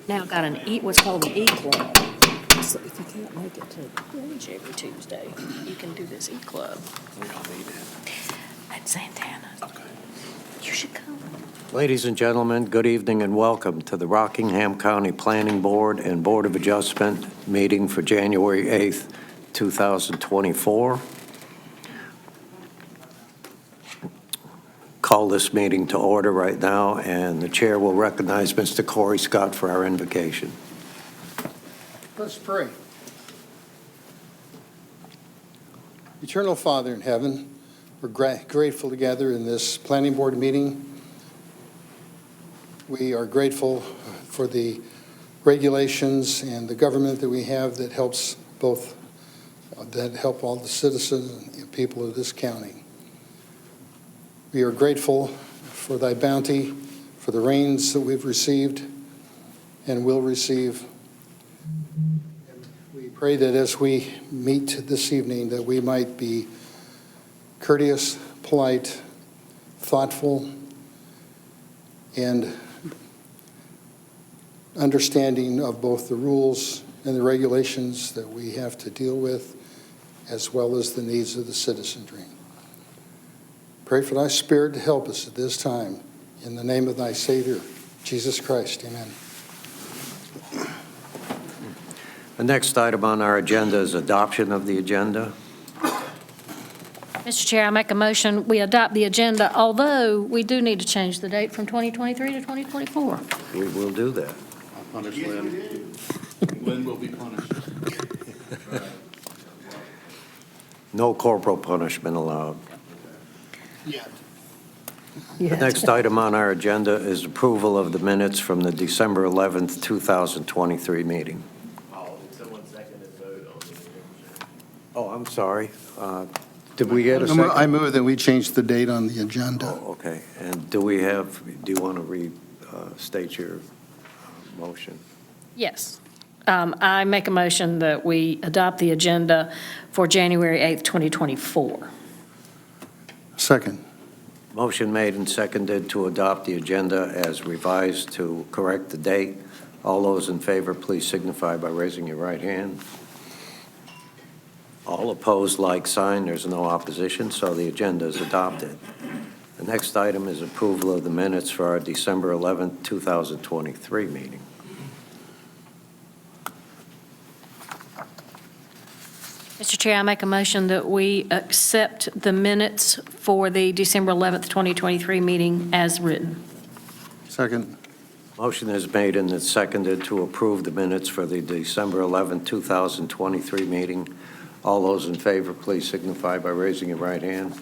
now got what's called an E-Club. So if you can't make it to the bridge every Tuesday, you can do this E-Club We don't need it. at Santana. Okay. You should come. Ladies and gentlemen, good evening and welcome to the Rockingham County Planning Board and Board of Adjustment meeting for January 8th, 2024. Call this meeting to order right now, and the chair will recognize Mr. Corey Scott for our invocation. Let's pray. Eternal Father in heaven, we're grateful to gather in this planning board meeting. We are grateful for the regulations and the government that we have that help all the citizens and people of this county. We are grateful for thy bounty, for the rains that we've received and will receive. We pray that as we meet this evening, that we might be courteous, polite, thoughtful, and understanding of both the rules and the regulations that we have to deal with, as well as the needs of the citizenry. Pray for thy Spirit to help us at this time. In the name of thy Savior, Jesus Christ, amen. The next item on our agenda is adoption of the agenda. Mr. Chair, I make a motion, we adopt the agenda, although we do need to change the date from 2023 to 2024. We will do that. I'll punish Lynn. Lynn will be punished. No corporal punishment allowed. Yeah. The next item on our agenda is approval of the minutes from the December 11th, 2023 meeting. Someone second and vote on the. Oh, I'm sorry. Did we get a second? I move that we change the date on the agenda. Oh, okay. And do you want to restate your motion? Yes. I make a motion that we adopt the agenda for January 8th, 2024. Second. Motion made and seconded to adopt the agenda as revised to correct the date. All those in favor, please signify by raising your right hand. All opposed, like sign. There's no opposition, so the agenda is adopted. The next item is approval of the minutes for our December 11th, 2023 meeting. Mr. Chair, I make a motion that we accept the minutes for the December 11th, 2023 meeting as written. Second. Motion is made and it's seconded to approve the minutes for the December 11th, 2023 meeting. All those in favor, please signify by raising your right hand.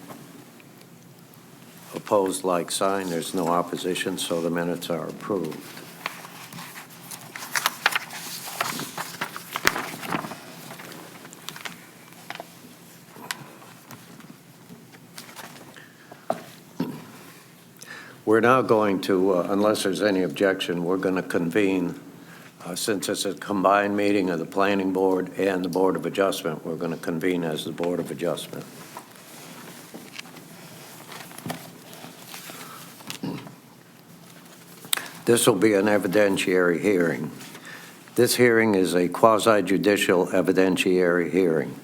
Opposed, like sign. There's no opposition, so the minutes are approved. We're now going to, unless there's any objection, we're going to convene, since it's a combined meeting of the Planning Board and the Board of Adjustment, we're going to convene as the Board of Adjustment. This will be an evidentiary hearing. This hearing is a quasi-judicial evidentiary hearing.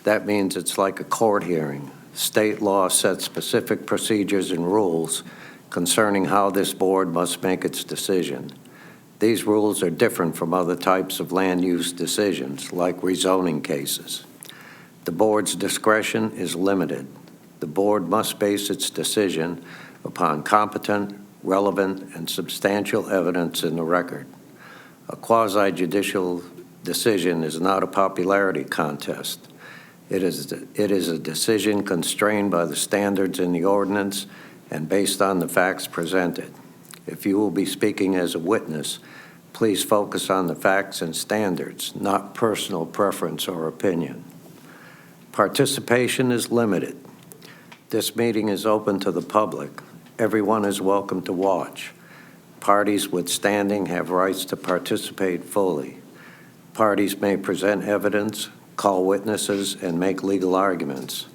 That means it's like a court hearing. State law sets specific procedures and rules concerning how this board must make its decision. These rules are different from other types of land use decisions, like rezoning cases. The board's discretion is limited. The board must base its decision upon competent, relevant, and substantial evidence in the record. A quasi-judicial decision is not a popularity contest. It is a decision constrained by the standards in the ordinance and based on the facts presented. If you will be speaking as a witness, please focus on the facts and standards, not personal preference or opinion. Participation is limited. This meeting is open to the public. Everyone is welcome to watch. Parties with standing have rights to participate fully. Parties may present evidence, call witnesses, and make legal arguments.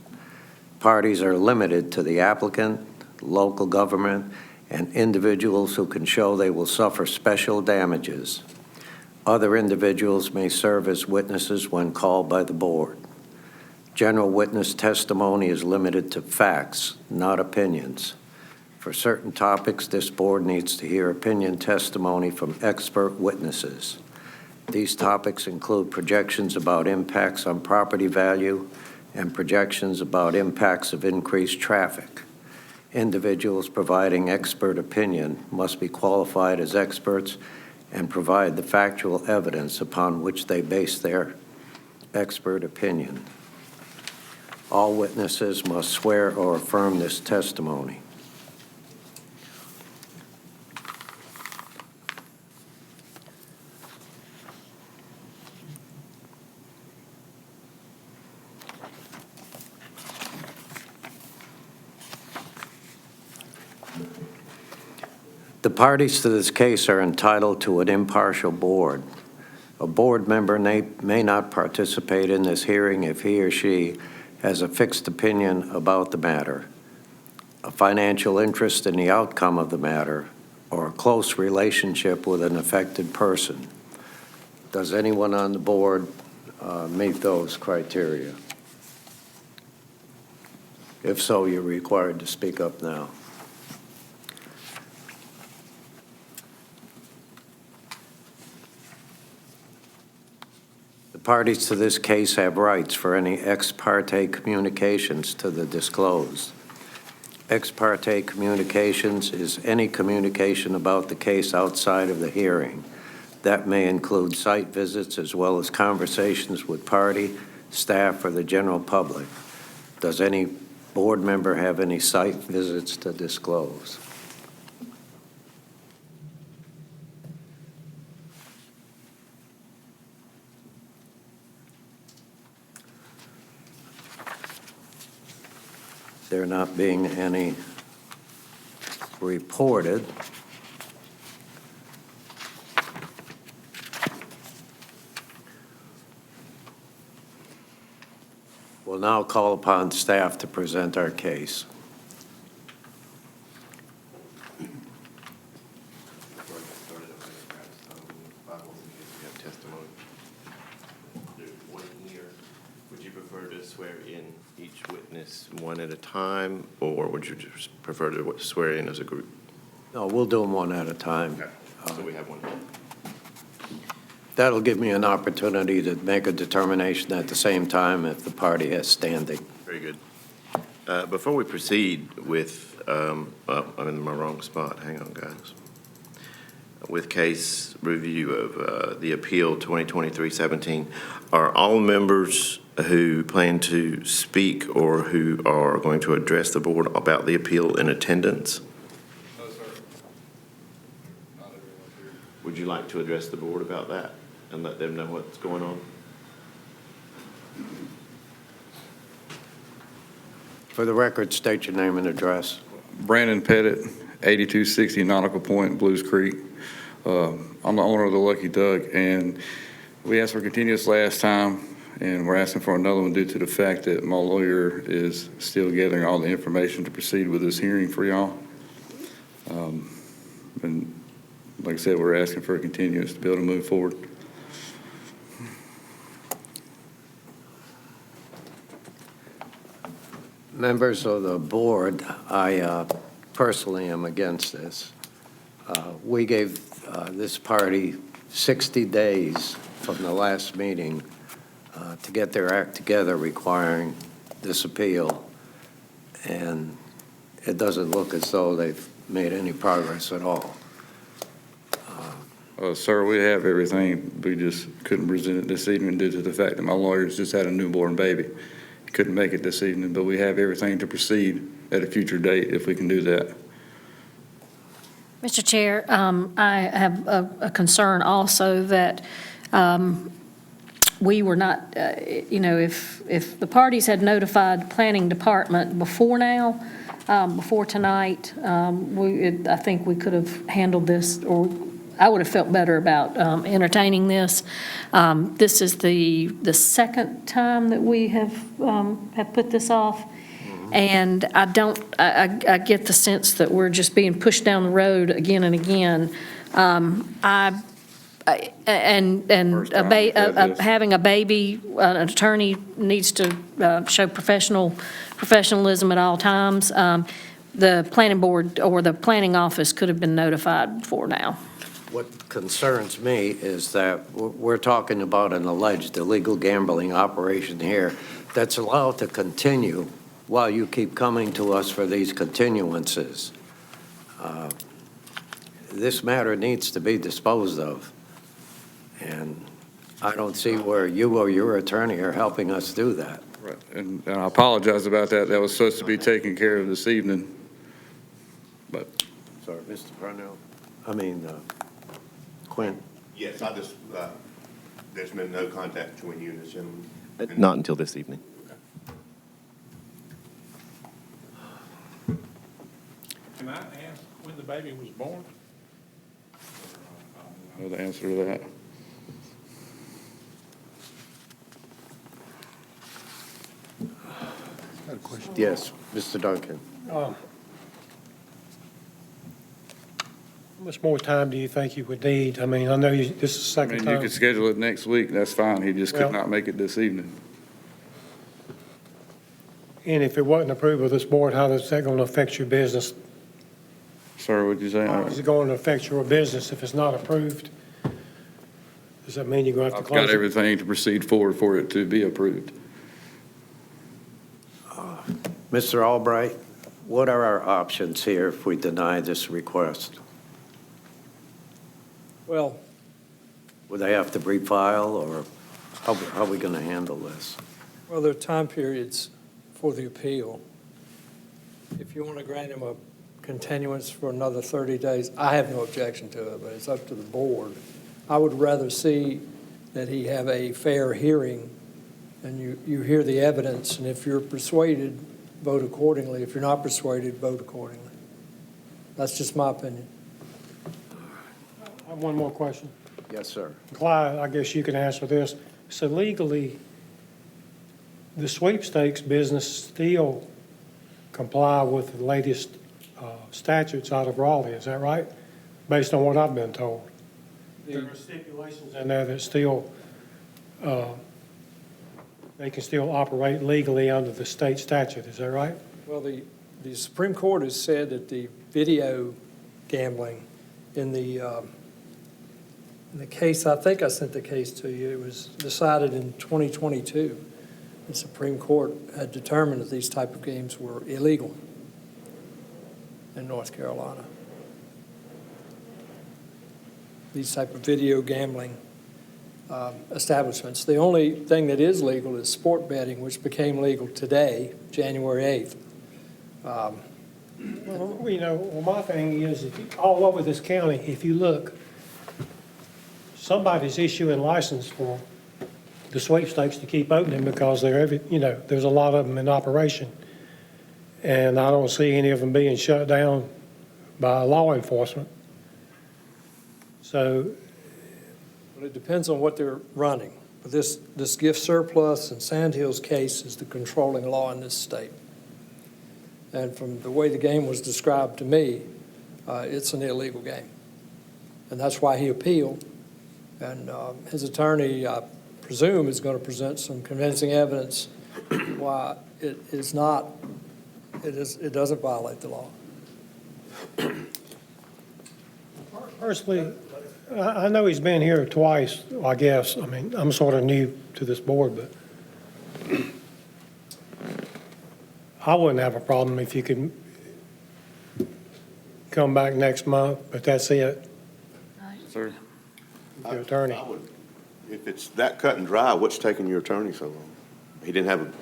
Parties are limited to the applicant, local government, and individuals who can show they will suffer special damages. Other individuals may serve as witnesses when called by the board. General witness testimony is limited to facts, not opinions. For certain topics, this board needs to hear opinion testimony from expert witnesses. These topics include projections about impacts on property value and projections about impacts of increased traffic. Individuals providing expert opinion must be qualified as experts and provide the factual evidence upon which they base their expert opinion. All witnesses must swear or affirm this testimony. The parties to this case are entitled to an impartial board. A board member may not participate in this hearing if he or she has a fixed opinion about the matter, a financial interest in the outcome of the matter, or a close relationship with an affected person. Does anyone on the board meet those criteria? If so, you're required to speak up now. The parties to this case have rights for any ex parte communications to the disclosed. Ex parte communications is any communication about the case outside of the hearing. That may include site visits as well as conversations with party, staff, or the general public. Does any board member have any site visits to disclose? There not being any reported, we'll now call upon staff to present our case. Would you prefer to swear in each witness one at a time, or would you just prefer to swear in as a group? No, we'll do them one at a time. So we have one. That'll give me an opportunity to make a determination at the same time if the party has standing. Very good. Before we proceed with, I'm in my wrong spot. Hang on, guys. With case review of the appeal 2023-17, are all members who plan to speak or who are going to address the board about the appeal in attendance? No, sir. Not everyone here. Would you like to address the board about that and let them know what's going on? For the record, state your name and address. Brandon Pettit, 8260 Nautical Point, Blues Creek. I'm the owner of the Lucky Duck, and we asked for continuance last time, and we're asking for another one due to the fact that my lawyer is still gathering all the information to proceed with this hearing for y'all. And like I said, we're asking for a continuance to be able to move forward. Members of the board, I personally am against this. We gave this party 60 days from the last meeting to get their act together requiring this appeal, and it doesn't look as though they've made any progress at all. Sir, we have everything. We just couldn't present it this evening due to the fact that my lawyer's just had a newborn baby. He couldn't make it this evening, but we have everything to proceed at a future date if we can do that. Mr. Chair, I have a concern also that we were not, if the parties had notified the planning department before now, before tonight, I think we could have handled this, or I would have felt better about entertaining this. This is the second time that we have put this off. And I get the sense that we're just being pushed down the road again and again. First time we've had this. Having a baby, an attorney needs to show professionalism at all times. The planning board or the planning office could have been notified before now. What concerns me is that we're talking about an alleged illegal gambling operation here that's allowed to continue while you keep coming to us for these continuances. This matter needs to be disposed of, and I don't see where you or your attorney are helping us do that. Right, and I apologize about that. That was supposed to be taken care of this evening. But Sorry, Mr. Parnell. Quinn. Yes, I just, there's been no contact between you and this gentleman? Not until this evening. Can I ask when the baby was born? I know the answer to that. Got a question? Yes, Mr. Duncan. How much more time do you think you would need? I mean, I know this is the I second mean, you time. could schedule it next week, that's fine. He just could Well- not make it this evening. And if it wasn't approved of this board, how is that going to affect your business? Sir, what'd you say? How is it going to affect your business if it's not approved? Does that mean you're going to have I've to got close it? everything to proceed forward for it to be approved. Mr. Albright, what are our options here if we deny this request? Well, Would they have to refile, or how are we going to handle this? there are time periods for the appeal. If you want to grant him a continuance for another 30 days, I have no objection to it, but it's up to the board. I would rather see that he have a fair hearing and you hear the evidence, and if you're persuaded, vote accordingly. If you're not persuaded, vote accordingly. That's just my opinion. I have one more question. Yes, sir. Clyde, I guess you can answer this. So legally, the sweepstakes business still comply with the latest statutes out of Raleigh, is that right? Based on what I've been told. There are stipulations in there that still, they can still operate legally under the state statute, is that right? Well, the Supreme Court has said that the video gambling in the case, I think I sent the case to you, it was decided in 2022. The Supreme Court had determined that these type of games were illegal in North Carolina. These type of video gambling establishments. The only thing that is legal is sport betting, which became legal today, January 8th. Well, my thing is, all over this county, if you look, somebody's issuing license for the sweepstakes to keep opening because there's a lot of them in operation. And I don't see any of them being shut down by law enforcement. So, Well, it depends on what they're running. But this gift surplus and Sandhills case is the controlling law in this state. And from the way the game was described to me, it's an illegal game. And that's why he appealed. And his attorney, I presume, is going to present some convincing evidence why it doesn't violate the law. personally, I know he's been here twice, I guess. I mean, I'm sort of new to this board, but I wouldn't have a problem if you could come back next month, but that's it, Sir? with your attorney. I would- If it's that cut and dry, what's taking your attorney so long? He didn't have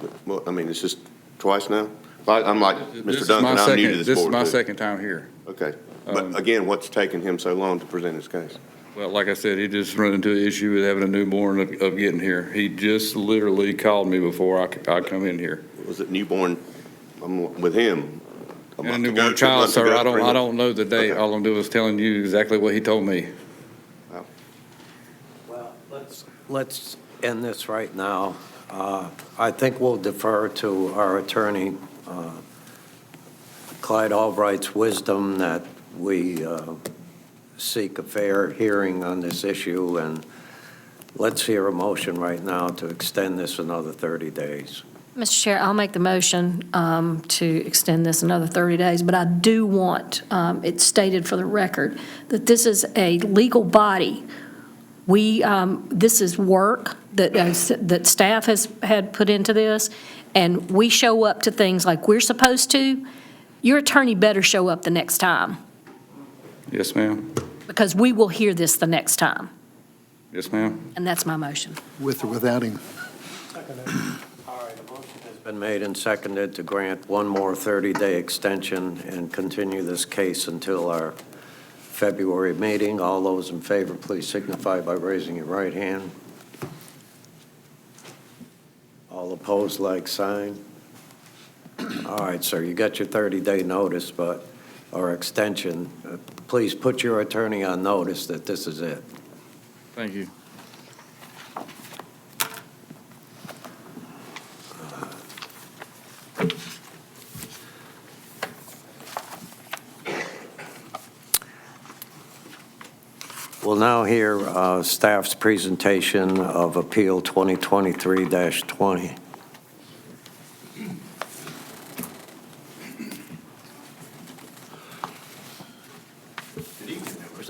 it's just twice now? I'm like This Mr. is my Duncan, I'm new to second- this This is board my too. second time here. Okay, but again, what's taking him so long to present his case? Well, like I said, he just run into an issue with having a newborn of getting here. He just literally called me before I come in here. Was it newborn with him? A And a month ago, newborn 2 child, months sir, ago, I 3 months? don't know the date. Okay. All I'm doing is telling you exactly what he told me. Well, let's end this right now. I think we'll defer to our attorney Clyde Albright's wisdom that we seek a fair hearing on this issue, and let's hear a motion right now to extend this another 30 days. Mr. Chair, I'll make the motion to extend this another 30 days, but I do want it stated for the record that this is a legal body. This is work that staff has had put into this, and we show up to things like we're supposed to. Your attorney better show up the next time, Yes, ma'am. because we will hear this the next time, Yes, ma'am. and that's my motion. With or without him. It's been made and seconded to grant one more 30-day extension and continue this case until our February meeting. All those in favor, please signify by raising your right hand. All opposed, like sign. All right, sir, you got your 30-day notice, or extension. Please put your attorney on notice that this is it. Thank you. We'll now hear staff's presentation of Appeal 2023-20.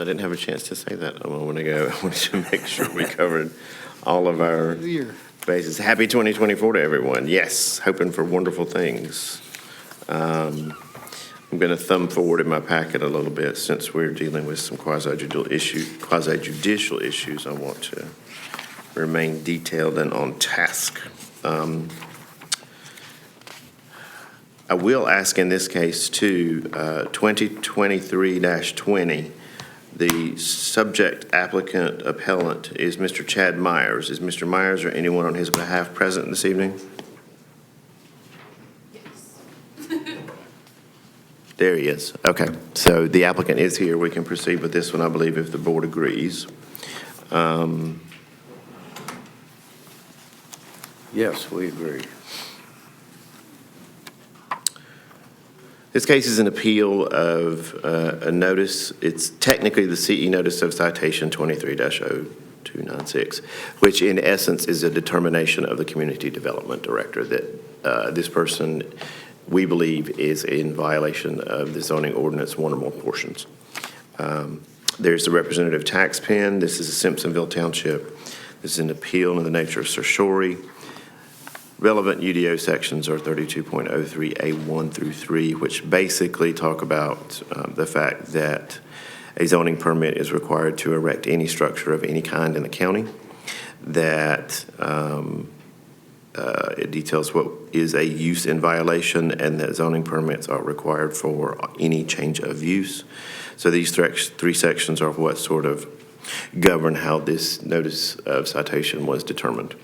I didn't have a chance to say that a moment ago. I wanted to make sure we covered all of our New year. bases. Happy 2024 to everyone. Yes, hoping for wonderful things. I'm going to thumb forward in my packet a little bit since we're dealing with some quasi-judicial issues. I want to remain detailed and on task. I will ask in this case, too, 2023-20, the subject applicant appellant is Mr. Chad Myers. Is Mr. Myers or anyone on his behalf present this evening? Yes. There he is. Okay. So the applicant is here. We can proceed with this one, I believe, if the board agrees. Yes, we agree. This case is an appeal of a notice. It's technically the CE Notice of Citation 23-0296, which in essence is a determination of the Community Development Director that this person, we believe, is in violation of the zoning ordinance one or more portions. There's the representative tax pin. This is a Simpsonville Township. This is an appeal in the nature of certiorari. Relevant UDO sections are 32.03A1 through 3, which basically talk about the fact that a zoning permit is required to erect any structure of any kind in the county, that it details what is a use in violation, and that zoning permits are required for any change of use. So these three sections are what sort of govern how this notice of citation was determined.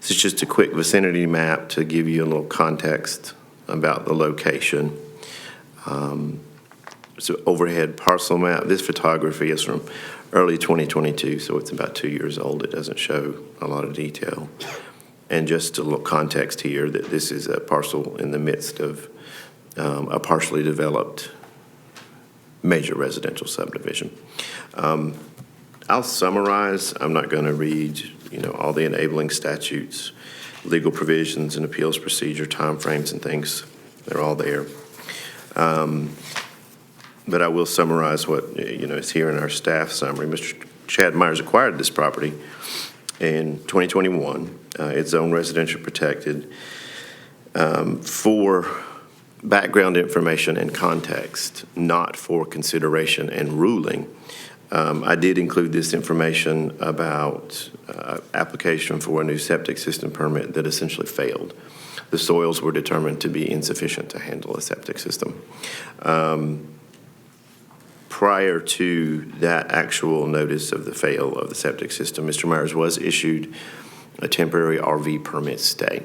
This is just a quick vicinity map to give you a little context about the location. So overhead parcel map. This photography is from early 2022, so it's about 2 years old. It doesn't show a lot of detail. And just a little context here that this is a parcel in the midst of a partially developed major residential subdivision. I'll summarize. I'm not going to read, all the enabling statutes, legal provisions, and appeals procedure, timeframes, and things. They're all there. But I will summarize what, is here in our staff summary. Mr. Chad Myers acquired this property in 2021. It's zoned residential protected. For background information and context, not for consideration and ruling, I did include this information about application for a new septic system permit that essentially failed. The soils were determined to be insufficient to handle a septic system. Prior to that actual notice of the fail of the septic system, Mr. Myers was issued a temporary RV permit stay,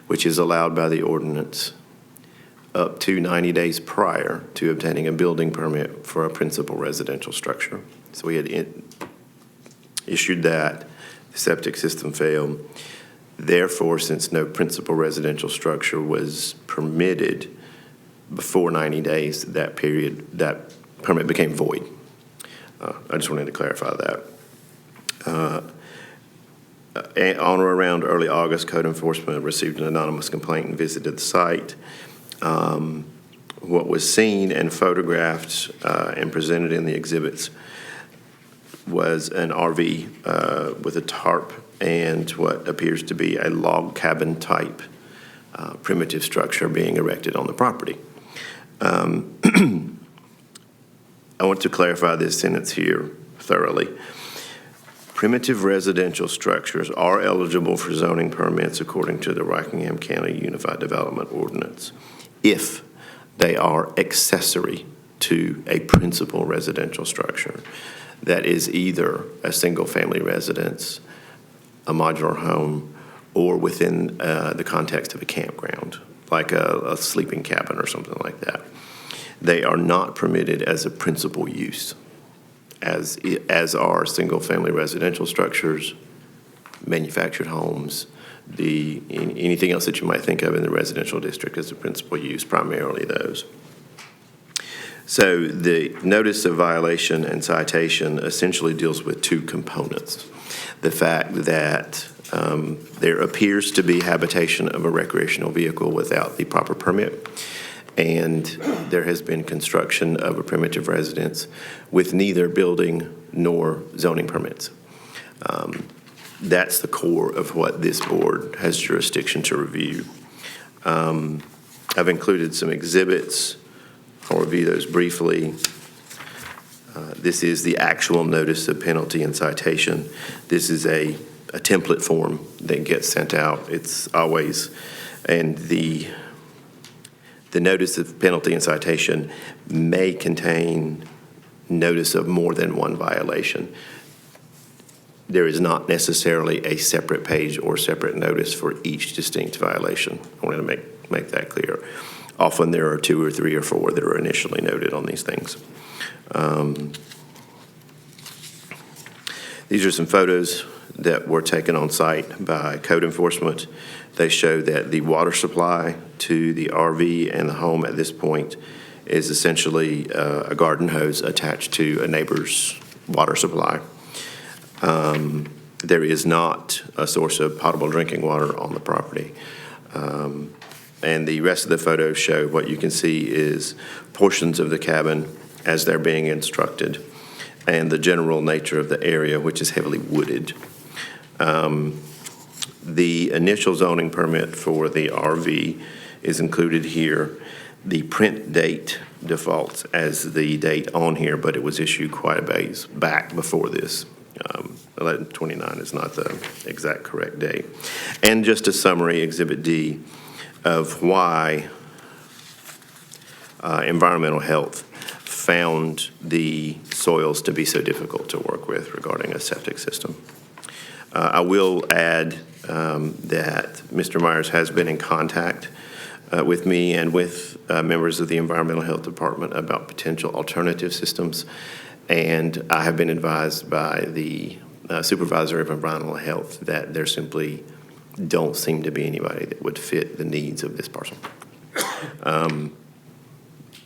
which is allowed by the ordinance up to 90 days prior to obtaining a building permit for a principal residential structure. So we had issued that. The septic system failed. Therefore, since no principal residential structure was permitted before 90 days, that permit became void. I just wanted to clarify that. On or around early August, code enforcement received an anonymous complaint and visited the site. What was seen and photographed and presented in the exhibits was an RV with a tarp and what appears to be a log cabin type primitive structure being erected on the property. I want to clarify this sentence here thoroughly. Primitive residential structures are eligible for zoning permits according to the Rockingham County Unified Development Ordinance if they are accessory to a principal residential structure that is either a single-family residence, a modular home, or within the context of a campground, like a sleeping cabin or something like that. They are not permitted as a principal use, as are single-family residential structures, manufactured homes, anything else that you might think of in the residential district as a principal use, primarily those. So the notice of violation and citation essentially deals with two components. The fact that there appears to be habitation of a recreational vehicle without the proper permit, and there has been construction of a primitive residence with neither building nor zoning permits. That's the core of what this board has jurisdiction to review. I've included some exhibits. I'll review those briefly. This is the actual notice of penalty and citation. This is a template form that gets sent out. It's always, and the notice of penalty and citation may contain notice of more than one violation. There is not necessarily a separate page or separate notice for each distinct violation. I wanted to make that clear. Often there are 2 or 3 or 4 that are initially noted on these things. These are some photos that were taken on site by code enforcement. They show that the water supply to the RV and the home at this point is essentially a garden hose attached to a neighbor's water supply. There is not a source of potable drinking water on the property. And the rest of the photos show what you can see is portions of the cabin as they're being instructed and the general nature of the area, which is heavily wooded. The initial zoning permit for the RV is included here. The print date defaults as the date on here, but it was issued quite a ways back before this. 11/29 is not the exact correct date. And just a summary, Exhibit D, of why environmental health found the soils to be so difficult to work with regarding a septic system. I will add that Mr. Myers has been in contact with me and with members of the Environmental Health Department about potential alternative systems, and I have been advised by the Supervisor of Environmental Health that there simply don't seem to be anybody that would fit the needs of this parcel.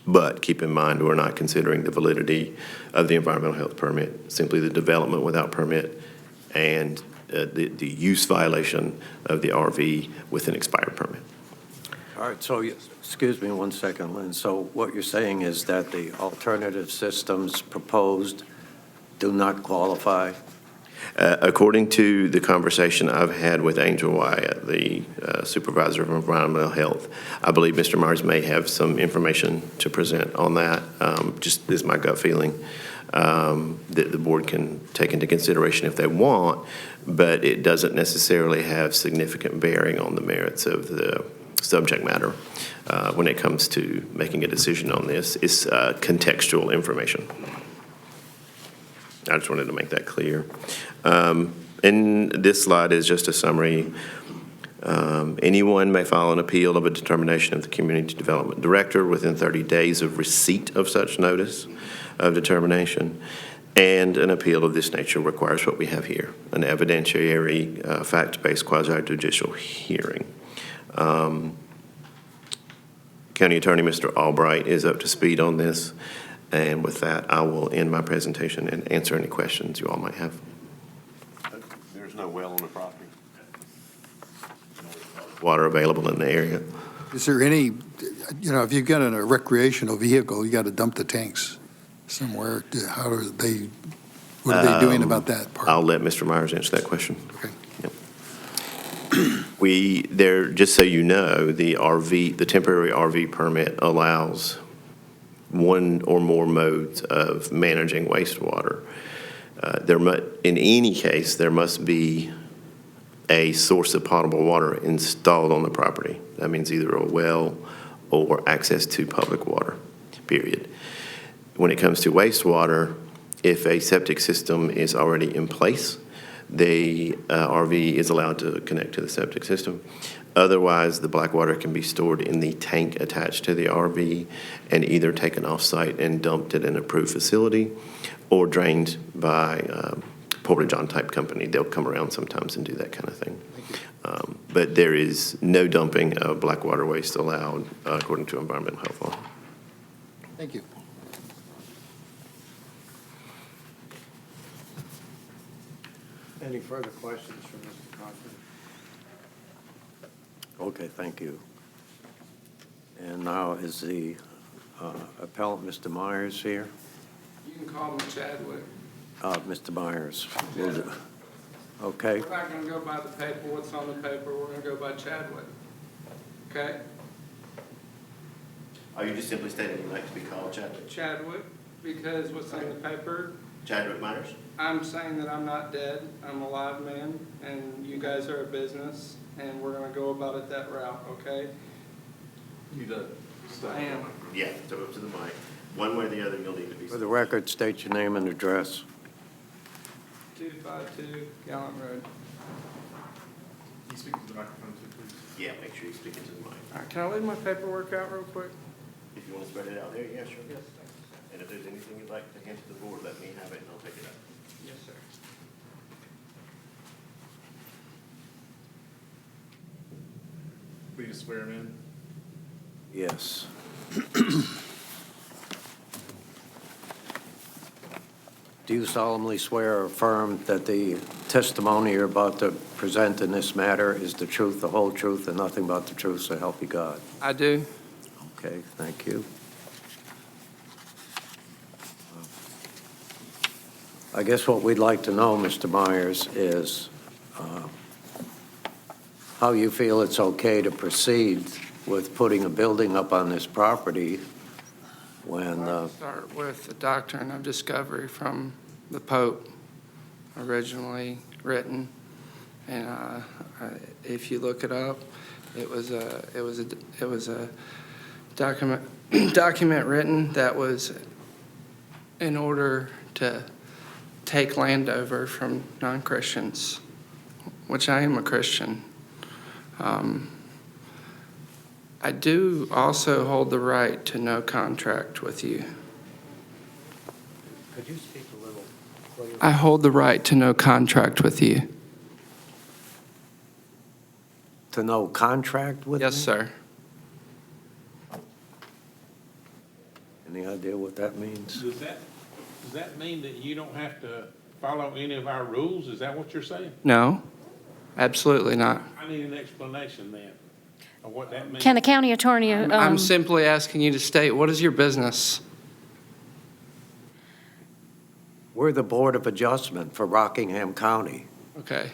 But keep in mind, we're not considering the validity of the environmental health permit, simply the development without permit and the use violation of the RV with an expired permit. All right, so, excuse me one second, Lynn. So what you're saying is that the alternative systems proposed do not qualify? According to the conversation I've had with Angel Wyatt, the Supervisor of Environmental Health, I believe Mr. Myers may have some information to present on that. Just is my gut feeling that the board can take into consideration if they want, but it doesn't necessarily have significant bearing on the merits of the subject matter when it comes to making a decision on this. It's contextual information. I just wanted to make that clear. And this slide is just a summary. Anyone may file an appeal of a determination of the Community Development Director within 30 days of receipt of such notice of determination. And an appeal of this nature requires what we have here, an evidentiary, fact-based quasi-judicial hearing. County Attorney Mr. Albright is up to speed on this, and with that, I will end my presentation and answer any questions you all might have. There's no well on the property? Water available in the area. Is there any, if you've got a recreational vehicle, you got to dump the tanks somewhere. How are they, what are they doing about that part? I'll let Mr. Myers answer that question. Okay. Just so you know, the temporary RV permit allows one or more modes of managing wastewater. In any case, there must be a source of potable water installed on the property. That means either a well or access to public water, period. When it comes to wastewater, if a septic system is already in place, the RV is allowed to connect to the septic system. Otherwise, the black water can be stored in the tank attached to the RV and either taken off-site and dumped at an approved facility or drained by Porta-John type company. They'll come around sometimes and do that kind of thing. But there is no dumping of black water waste allowed according to environmental health law. Thank you. Any further questions for Mr. Cochran? Okay, thank you. And now is the appellant, Mr. Myers, here? You can call me Chadwick. Mr. Myers. Will do. Okay, We're not going to go by the paper, what's on the paper, we're going to go by Chadwick. Okay? Are you just simply stating you'd like to be called Chadwick? Chadwick, because what's on the paper, Chadwick Myers? I'm saying that I'm not dead, I'm a live man, and you guys are a business, and we're going to go about it that route, okay? You do. I am. Yeah, so up to the mic. One way or the other, you'll need to be. for the record, state your name and address. 252 Gallant Road. You speak to the microphone too, please. Yeah, make sure you speak into the mic. All right, can I leave my paperwork out real quick? If you want to spread it out there, yeah, sure. Yes, thanks. And if there's anything you'd like to hand to the board, let me have it and I'll take it up. Yes, sir. Will you swear him in? Yes. Do you solemnly swear or affirm that the testimony you're about to present in this matter is the truth, the whole truth, and nothing but the truth, so help you God? I do. Okay, thank you. I guess what we'd like to know, Mr. Myers, is how you feel it's okay to proceed with putting a building up on this property when, I'll start with the doctrine of discovery from the Pope, originally written, and if you look it up, it was a document written that was in order to take land over from non-Christians, which I am a Christian. I do also hold the right to no contract with you. Could you speak a little, please? I hold the right to no contract with you. To no contract with me? Yes, sir. Any idea what that means? Does that mean that you don't have to follow any of our rules? Is that what you're saying? No, absolutely not. I need an explanation then of what that means. Can the county attorney, I'm simply asking you to state, what is your business? We're the Board of Adjustment for Rockingham County. Okay.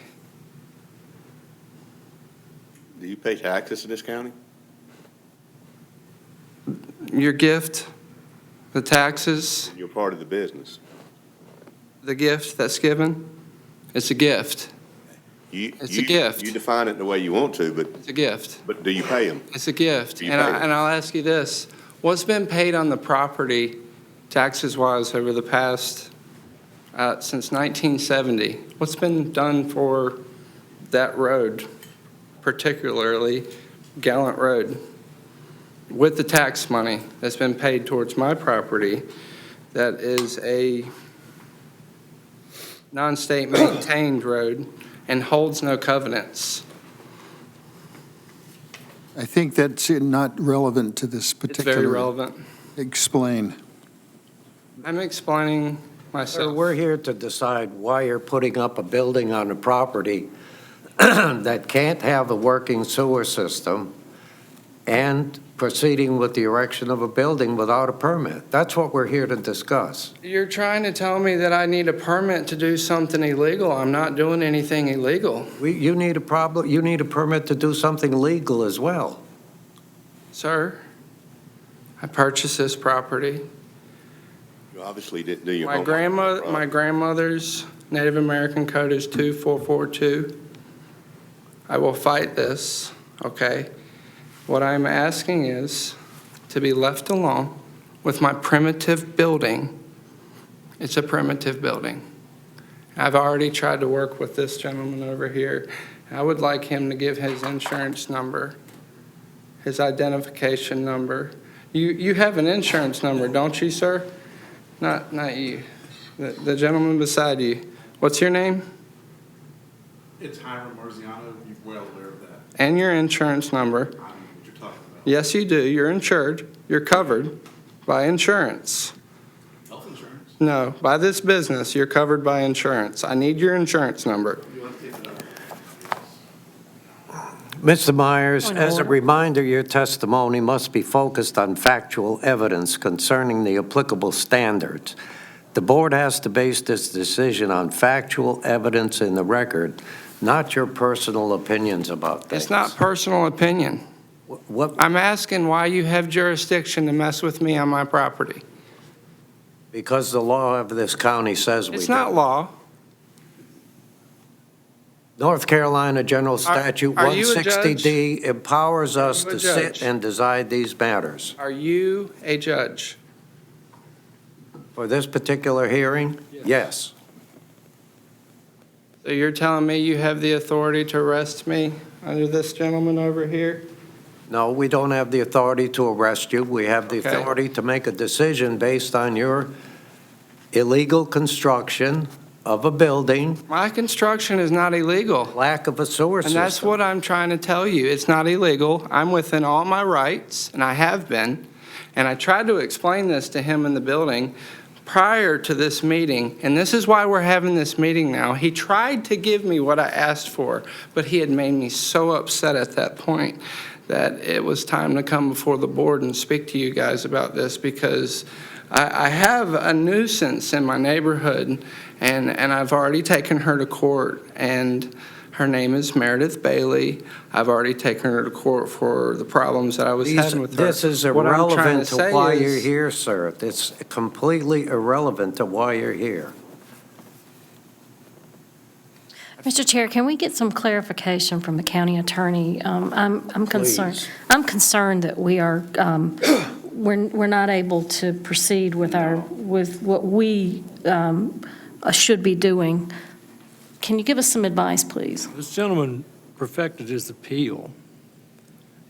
Do you pay taxes in this county? Your gift, the taxes, You're part of the business. the gift that's given, it's a gift. It's a gift. You define it the way you want to, It's a gift. but do you pay them? It's a gift. Do you And pay them? I'll ask you this, what's been paid on the property taxes-wise over the past, since 1970? What's been done for that road, particularly Gallant Road, with the tax money that's been paid towards my property? That is a non-state maintained road and holds no covenants. I think that's not relevant to this It's particular. very relevant. Explain. I'm explaining So myself. we're here to decide why you're putting up a building on a property that can't have a working sewer system and proceeding with the erection of a building without a permit. That's what we're here to discuss. You're trying to tell me that I need a permit to do something illegal. I'm not doing anything illegal. You need a permit to do something legal as well. Sir, I purchased this property. You obviously didn't do your My homework. my grandmother's Native American code is 2442. I will fight this, okay? What I'm asking is to be left alone with my primitive building. It's a primitive building. I've already tried to work with this gentleman over here. I would like him to give his insurance number, his identification number. You have an insurance number, don't you, sir? Not you. The gentleman beside you. What's your name? It's Hiram Marziano, you're well aware of that. And your insurance number. I don't know what you're talking about. Yes, you do. You're insured. You're covered by insurance. Health insurance? No, by this business, you're covered by insurance. I need your insurance number. You want to take it up? Mr. Myers, Point of as a order. reminder, your testimony must be focused on factual evidence concerning the applicable standards. The board has to base this decision on factual evidence in the record, not your personal opinions about things. It's not personal opinion. What, I'm asking why you have jurisdiction to mess with me on my property. because the law of this county says we do. It's not law. North Carolina General Statute are you a judge? 160D empowers us Are you a to sit judge? and decide these matters. Are you a judge? For this particular hearing, yes. So you're telling me you have the authority to arrest me under this gentleman over here? No, we don't have the authority to arrest you. We have the Okay. authority to make a decision based on your illegal construction of a building, My construction is not illegal. lack of a sewer And system. that's what I'm trying to tell you. It's not illegal. I'm within all my rights, and I have been. And I tried to explain this to him in the building prior to this meeting, and this is why we're having this meeting now. He tried to give me what I asked for, but he had made me so upset at that point that it was time to come before the board and speak to you guys about this, because I have a nuisance in my neighborhood, and I've already taken her to court, and her name is Meredith Bailey. I've already taken her to court for the problems that I was having with her. This is What I'm trying irrelevant to say why is- you're here, sir. It's completely irrelevant to why you're here. Mr. Chair, can we get some clarification from the county attorney? I'm concerned. Please. I'm concerned that we are, we're not able to proceed with with what we should be doing. Can you give us some advice, please? This gentleman perfected his appeal.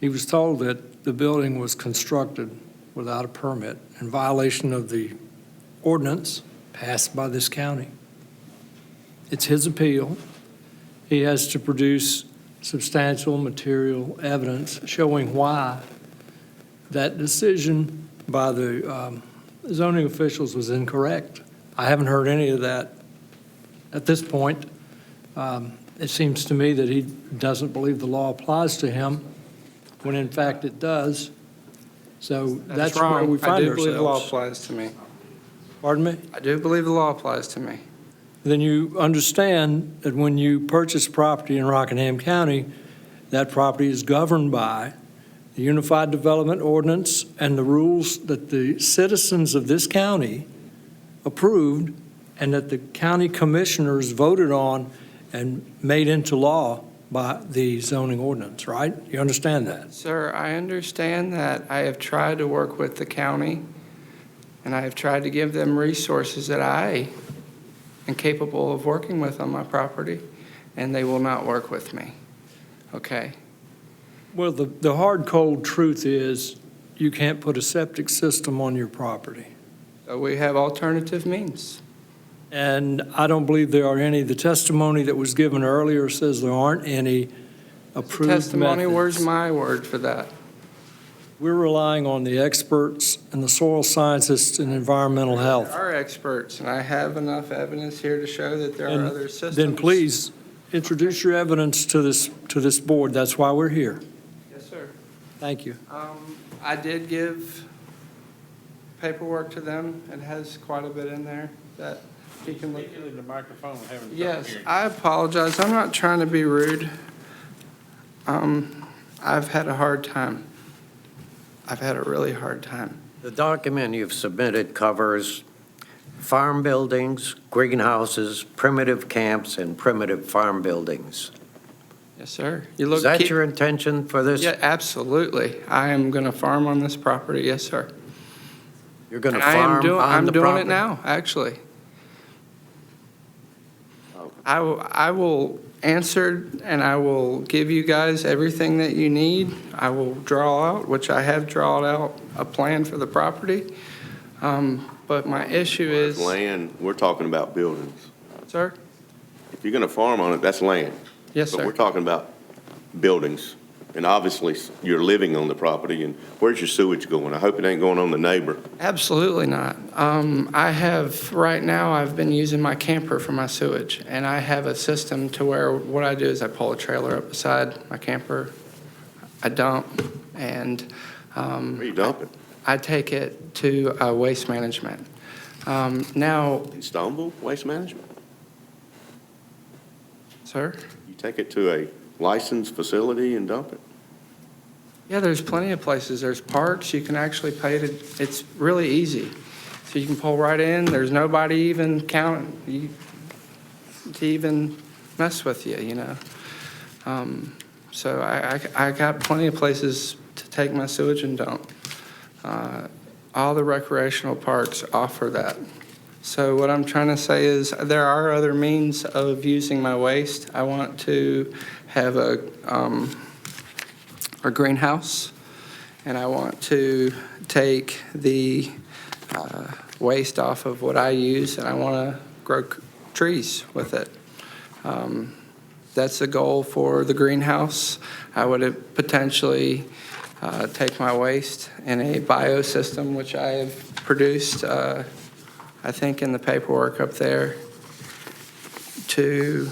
He was told that the building was constructed without a permit in violation of the ordinance passed by this county. It's his appeal. He has to produce substantial material evidence showing why that decision by the zoning officials was incorrect. I haven't heard any of that at this point. It seems to me that he doesn't believe the law applies to him, when in fact it does. So that's where wrong. we find I do believe the law ourselves. applies to me. Pardon me? I do believe the law applies to me. Then you understand that when you purchase property in Rockingham County, that property is governed by the Unified Development Ordinance and the rules that the citizens of this county approved and that the county commissioners voted on and made into law by the zoning ordinance, right? You understand that? Sir, I understand that. I have tried to work with the county, and I have tried to give them resources that I am capable of working with on my property, and they will not work with me. Okay? Well, the hard, cold truth is you can't put a septic system on your property. So we have alternative means. And I don't believe there are any. The testimony that was given earlier says there aren't any approved methods. Testimony, where's my word for that? We're relying on the experts and the soil scientists and environmental health. There are experts, and I have enough evidence here to show that there are other systems. Then please introduce your evidence to this board. That's why we're here. Yes, sir. Thank you. I did give paperwork to them. It has quite a bit in there that he can look at. Speaking in the microphone, we're having trouble Yes, hearing. I apologize. I'm not trying to be rude. I've had a hard time. I've had a really hard time. The document you've submitted covers farm buildings, greenhouses, primitive camps, and primitive farm buildings. Yes, sir. You look. Is that your intention for this? Yeah, absolutely. I am going to farm on this property. Yes, sir. You're going to And I am farm doing. on I'm the doing property? it now, actually. I will answer and I will give you guys everything that you need. I will draw out, which I have drawn out, a plan for the property. But my issue is, Land, we're talking about buildings. sir? If you're going to farm on it, that's land. Yes, But we're sir. talking about buildings. And obviously, you're living on the property, and where's your sewage going? I hope it ain't going on the neighbor. Absolutely not. I have, right now, I've been using my camper for my sewage, and I have a system to where what I do is I pull a trailer up beside my camper, I dump, and Where are you dumping? I take it to Waste Management. Now, In Stoneville, Waste Management? sir? You take it to a licensed facility and dump it? Yeah, there's plenty of places. There's parks. You can actually pay to, it's really easy. So you can pull right in. There's nobody even to even mess with you, you know? So I got plenty of places to take my sewage and dump. All the recreational parks offer that. So what I'm trying to say is there are other means of using my waste. I want to have a greenhouse, and I want to take the waste off of what I use, and I want to grow trees with it. That's the goal for the greenhouse. I would potentially take my waste in a biosystem, which I have produced, I think in the paperwork up there, to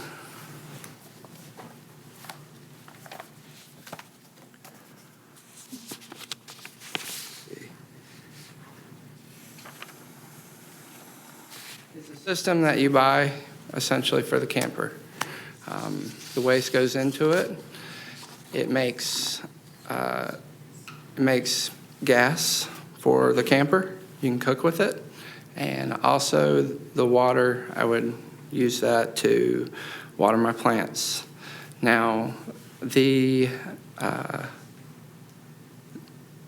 it's a system that you buy essentially for the camper. The waste goes into it. It makes gas for the camper. You can cook with it. And also the water, I would use that to water my plants. Now, the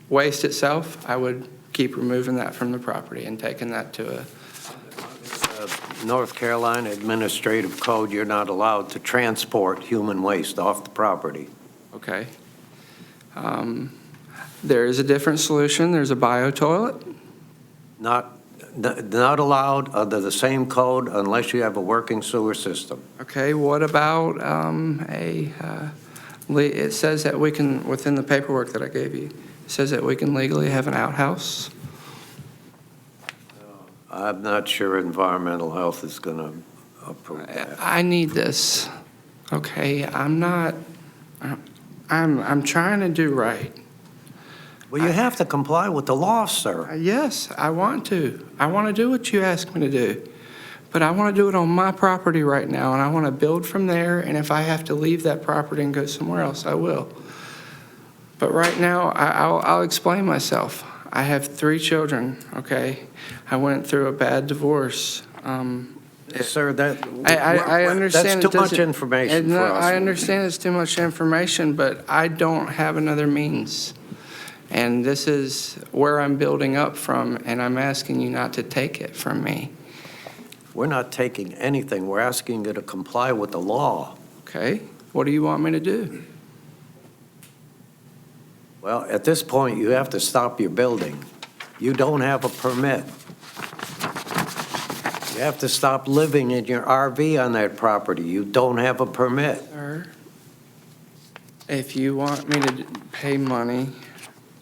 waste itself, I would keep removing that from the property and taking that to a North Carolina Administrative Code, you're not allowed to transport human waste off the property. Okay. There is a different solution. There's a bio-toilet. Not allowed under the same code unless you have a working sewer system. Okay, what about it says that we can, within the paperwork that I gave you, it says that we can legally have an outhouse? I'm not sure environmental health is going to approve that. I need this, okay? I'm trying to do right. Well, you have to comply with the law, sir. Yes, I want to. I want to do what you asked me to do. But I want to do it on my property right now, and I want to build from there, and if I have to leave that property and go somewhere else, I will. But right now, I'll explain myself. I have 3 children, okay? I went through a bad divorce. Sir, I understand. That's too much information for us. I understand it's too much information, but I don't have another means. And this is where I'm building up from, and I'm asking you not to take it from me. We're not taking anything. We're asking you to comply with the law. Okay? What do you want me to do? Well, at this point, you have to stop your building. You don't have a permit. You have to stop living in your RV on that property. You don't have a permit. Sir, if you want me to pay money,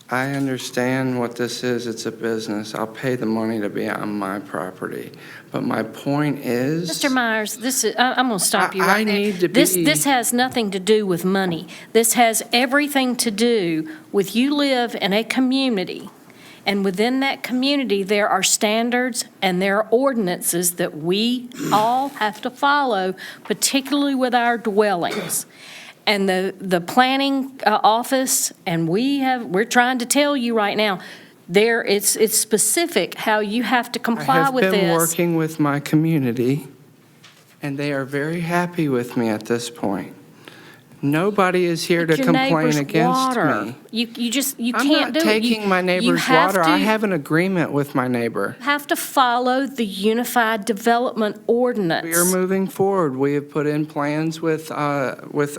I understand what this is. It's a business. I'll pay the money to be on my property. But my point is. Mr. Myers, I'm going to stop you I right there. need to This be- has nothing to do with money. This has everything to do with you live in a community, and within that community, there are standards and there are ordinances that we all have to follow, particularly with our dwellings. And the planning office, and we're trying to tell you right now, it's specific how you have to comply with I have been this. working with my community, and they are very happy with me at this point. Nobody is here to Your complain neighbor's against water. me. You I'm can't not do it. taking my neighbor's have water. I to- have an agreement with my neighbor. have to follow the Unified Development Ordinance. We are moving forward. We have put in plans with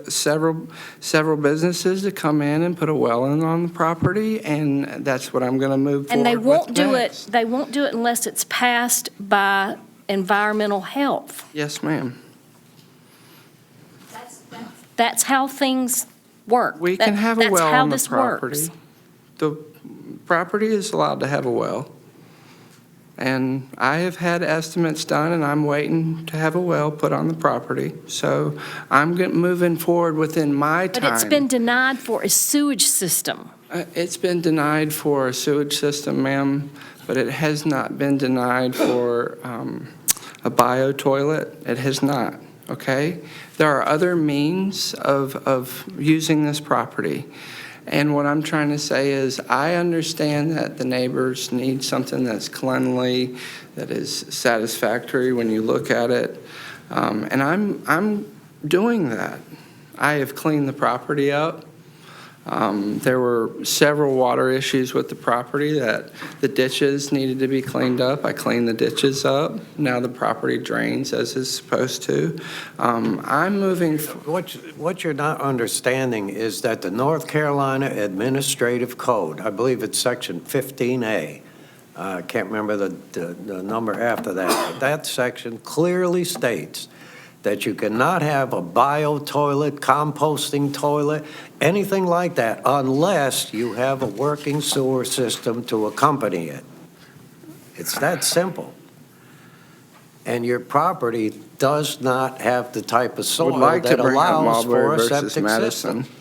several businesses to come in and put a well in on the property, and that's what I'm going to move And forward they with won't do it, next. they won't do it unless it's passed by environmental health. Yes, ma'am. That's how things work. We can have a well on the property. That's how this works. The property is allowed to have a well. And I have had estimates done, and I'm waiting to have a well put on the property. So I'm moving forward within my time. But it's been denied for a sewage system. It's been denied for a sewage system, ma'am, but it has not been denied for a bio toilet. It has not, okay? There are other means of using this property. And what I'm trying to say is, I understand that the neighbors need something that's cleanly, that is satisfactory when you look at it. And I'm doing that. I have cleaned the property up. There were several water issues with the property that the ditches needed to be cleaned up. I cleaned the ditches up. Now the property drains as it's supposed to. I'm moving. What you're not understanding is that the North Carolina Administrative Code, I believe it's section 15A, I can't remember the number after that, that section clearly states that you cannot have a bio toilet, composting toilet, anything like that, unless you have a working sewer system to accompany it. It's that simple. And your property does not have the type of Would soil like to that bring up allows for Marbury a versus septic Madison. system.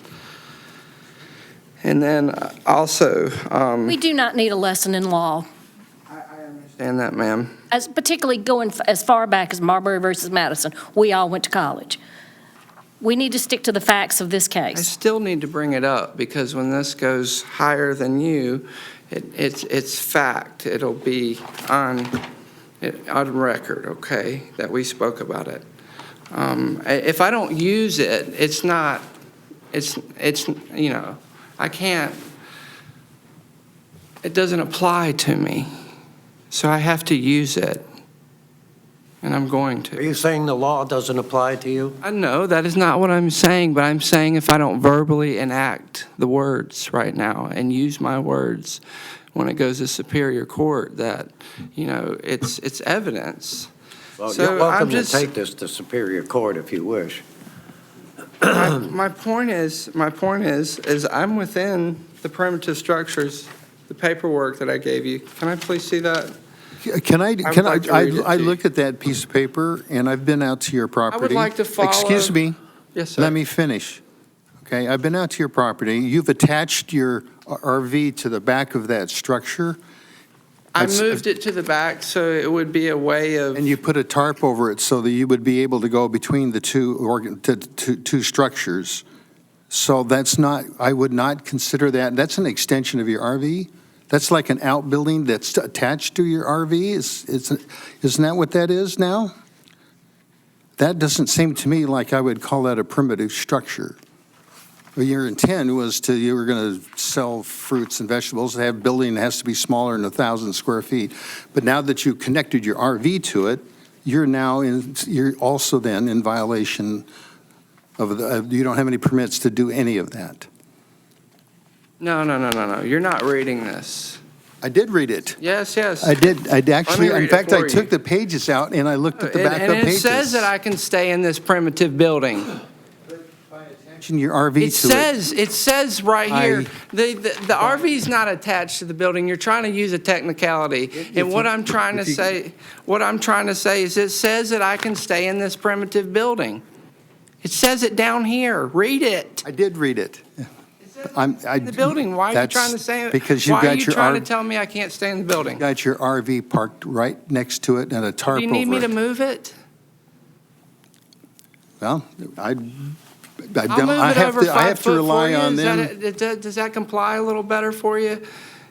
And then also, We do not need a lesson in law, and that, ma'am. as particularly going as far back as Marbury versus Madison. We all went to college. We need to stick to the facts of this I case. still need to bring it up because when this goes higher than you, it's fact. It'll be on record, okay, that we spoke about it. If I don't use it, it's, you know, I can't, it doesn't apply to me. So I have to use it, and I'm going to. Are you saying the law doesn't apply to you? I know that is not what I'm saying, but I'm saying if I don't verbally enact the words right now and use my words when it goes to Superior Court, that, you know, it's evidence. Well, So you're welcome I'm to just- take this to Superior Court if you wish. My point is I'm within the primitive structures, the paperwork that I gave you. Can I please see that? Can I, would like to read it I to you. look at that piece of paper, and I've been out to your property. like to follow- Excuse me, Yes, sir. let me finish. Okay, I've been out to your property. You've attached your RV to the back of that structure, I That's- moved it to the back so it would be a way of. and you put a tarp over it so that you would be able to go between the two structures. So that's not, I would not consider that, that's an extension of your RV? That's like an outbuilding that's attached to your RV? Isn't that what that is now? That doesn't seem to me like I would call that a primitive structure. Well, your intent was you were going to sell fruits and vegetables, have a building that has to be smaller than 1,000 square feet. But now that you connected your RV to it, you're also then in violation you don't have any permits to do any of that. No. You're not reading this. I did read it. Yes, yes. I did, actually, read in it fact, for I you. took the pages out and I looked at the backup And it pages. says that I can stay in this primitive building. Mention your RV to it. It says right here, I- the RV's not attached to the building. You're trying to use a technicality. And what I'm trying to say is it says that I can stay in this primitive building. It says it down here. Read it. I did read it. In the building, why are you That's trying to say, because you've why are got you your trying to RV tell me I can't stay in the building? got your RV parked right next to it and a tarp Do over you it. need me to move it? Well, I'll don't, move I it have over to, I 5 have to foot rely for you. on Is them. does that comply a little better for you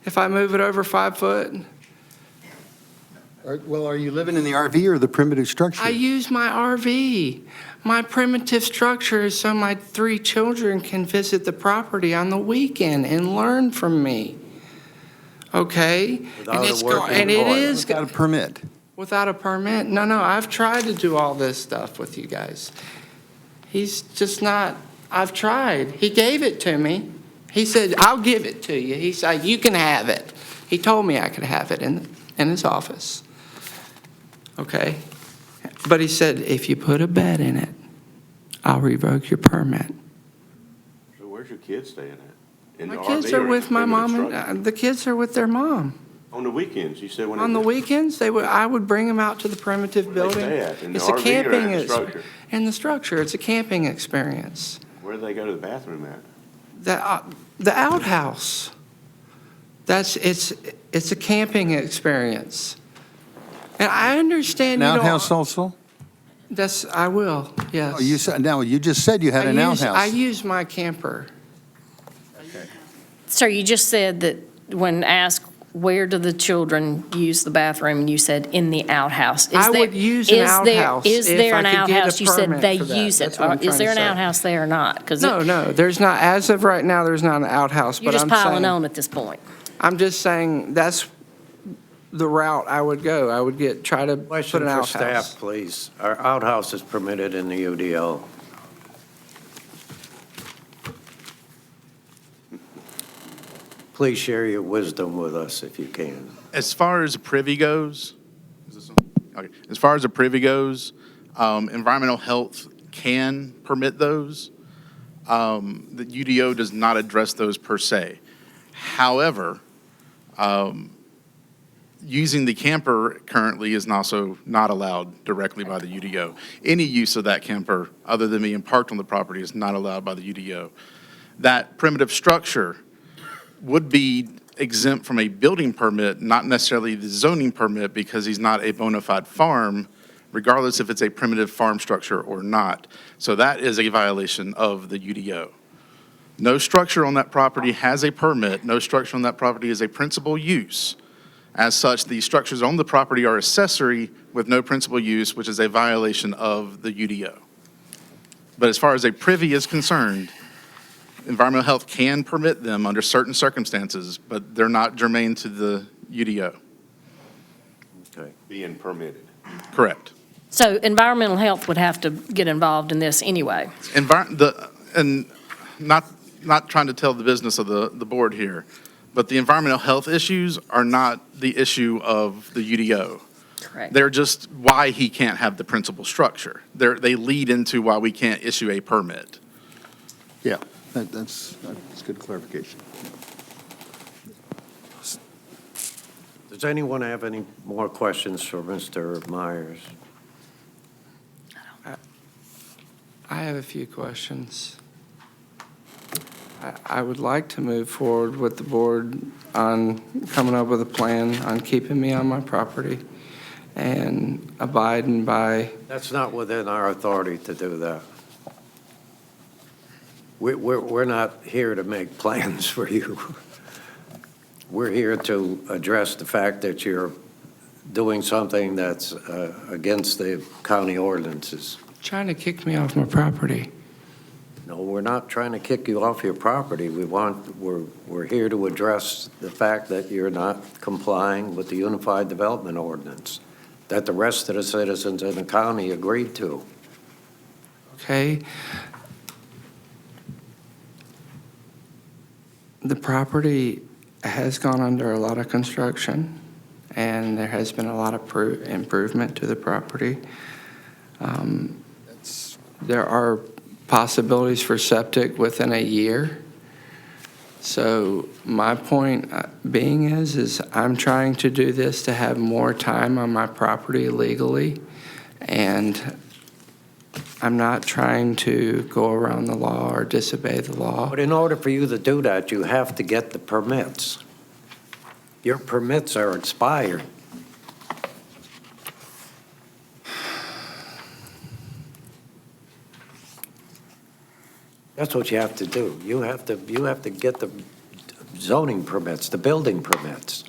if I move it over 5 foot? Well, are you living in the RV or the primitive structure? I use my RV. My primitive structure is so my 3 children can visit the property on the weekend and learn from me. Okay? Without a it's working and it order. is Without a permit. without a permit. No, I've tried to do all this stuff with you guys. He's just not, I've tried. He gave it to me. He said, I'll give it to you. He said, you can have it. He told me I could have it in his office. Okay? But he said, if you put a bed in it, I'll revoke your permit. So where's your kids staying at? In My the kids RV or are in with the my primitive mom, structure? and the kids are with their mom. On the weekends, you said when. On the weekends, I would bring them out to the primitive Where they building. stay at? In the It's a RV or camping in the ex- structure? In the structure, it's a camping experience. Where do they go to the bathroom at? The outhouse. It's a camping experience. And I understand An you don't. outhouse also? I will, yes. Oh, you said, now, you just said you had an I outhouse. use my camper. Sir, you just said that when asked, where do the children use the bathroom, and you said in the outhouse. I would use an outhouse Is if there I an could get a outhouse? You said permit they for that. use it. That's what I'm Is trying there to an say. outhouse there or not? 'Cause No, there's not. As of right now, there's not an outhouse, you're but just I'm piling saying, on at this point. I'm just saying that's the route I would go. I would try to put Question an for outhouse. staff, please. Are outhouses permitted in the UDO? Please share your wisdom with us if you can. As far as a privy goes, as far as a privy goes, environmental health can permit those. The UDO does not address those per se. However, using the camper currently is also not allowed directly by the UDO. Any use of that camper, other than being parked on the property, is not allowed by the UDO. That primitive structure would be exempt from a building permit, not necessarily the zoning permit, because he's not a bona fide farm, regardless if it's a primitive farm structure or not. So that is a violation of the UDO. No structure on that property has a permit. No structure on that property is a principal use. As such, the structures on the property are accessory with no principal use, which is a violation of the UDO. But as far as a privy is concerned, environmental health can permit them under certain circumstances, but they're not germane to the UDO. Being permitted. Correct. So environmental health would have to get involved in this anyway. And not trying to tell the business of the board here, but the environmental health issues are not the issue of the UDO. Correct. They're just why he can't have the principal structure. They lead into why we can't issue a permit. Yeah, that's good clarification. Does anyone have any more questions for Mr. Myers? I have a few questions. I would like to move forward with the board on coming up with a plan on keeping me on my property and abiding by. That's not within our authority to do that. We're not here to make plans for you. We're here to address the fact that you're doing something that's against the county ordinances. Trying to kick me off my property. No, we're not trying to kick you off your property. We're here to address the fact that you're not complying with the Unified Development Ordinance that the rest of the citizens in the county agreed to. Okay? The property has gone under a lot of construction, and there has been a lot of improvement to the property. There are possibilities for septic within a year. So my point being is I'm trying to do this to have more time on my property legally, and I'm not trying to go around the law or disobey the law. But in order for you to do that, you have to get the permits. Your permits are expired. That's what you have to do. You have to get the zoning permits, the building permits.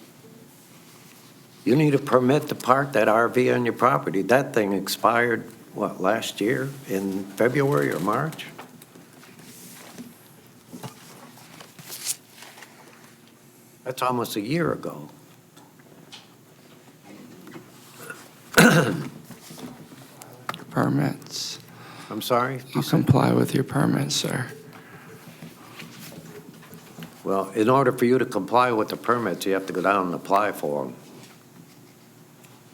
You need a permit to park that RV on your property. That thing expired, what, last year in February or March? That's almost a year ago. Permits. I'm sorry? I'll comply with your permits, sir. Well, in order for you to comply with the permits, you have to go down and apply for them.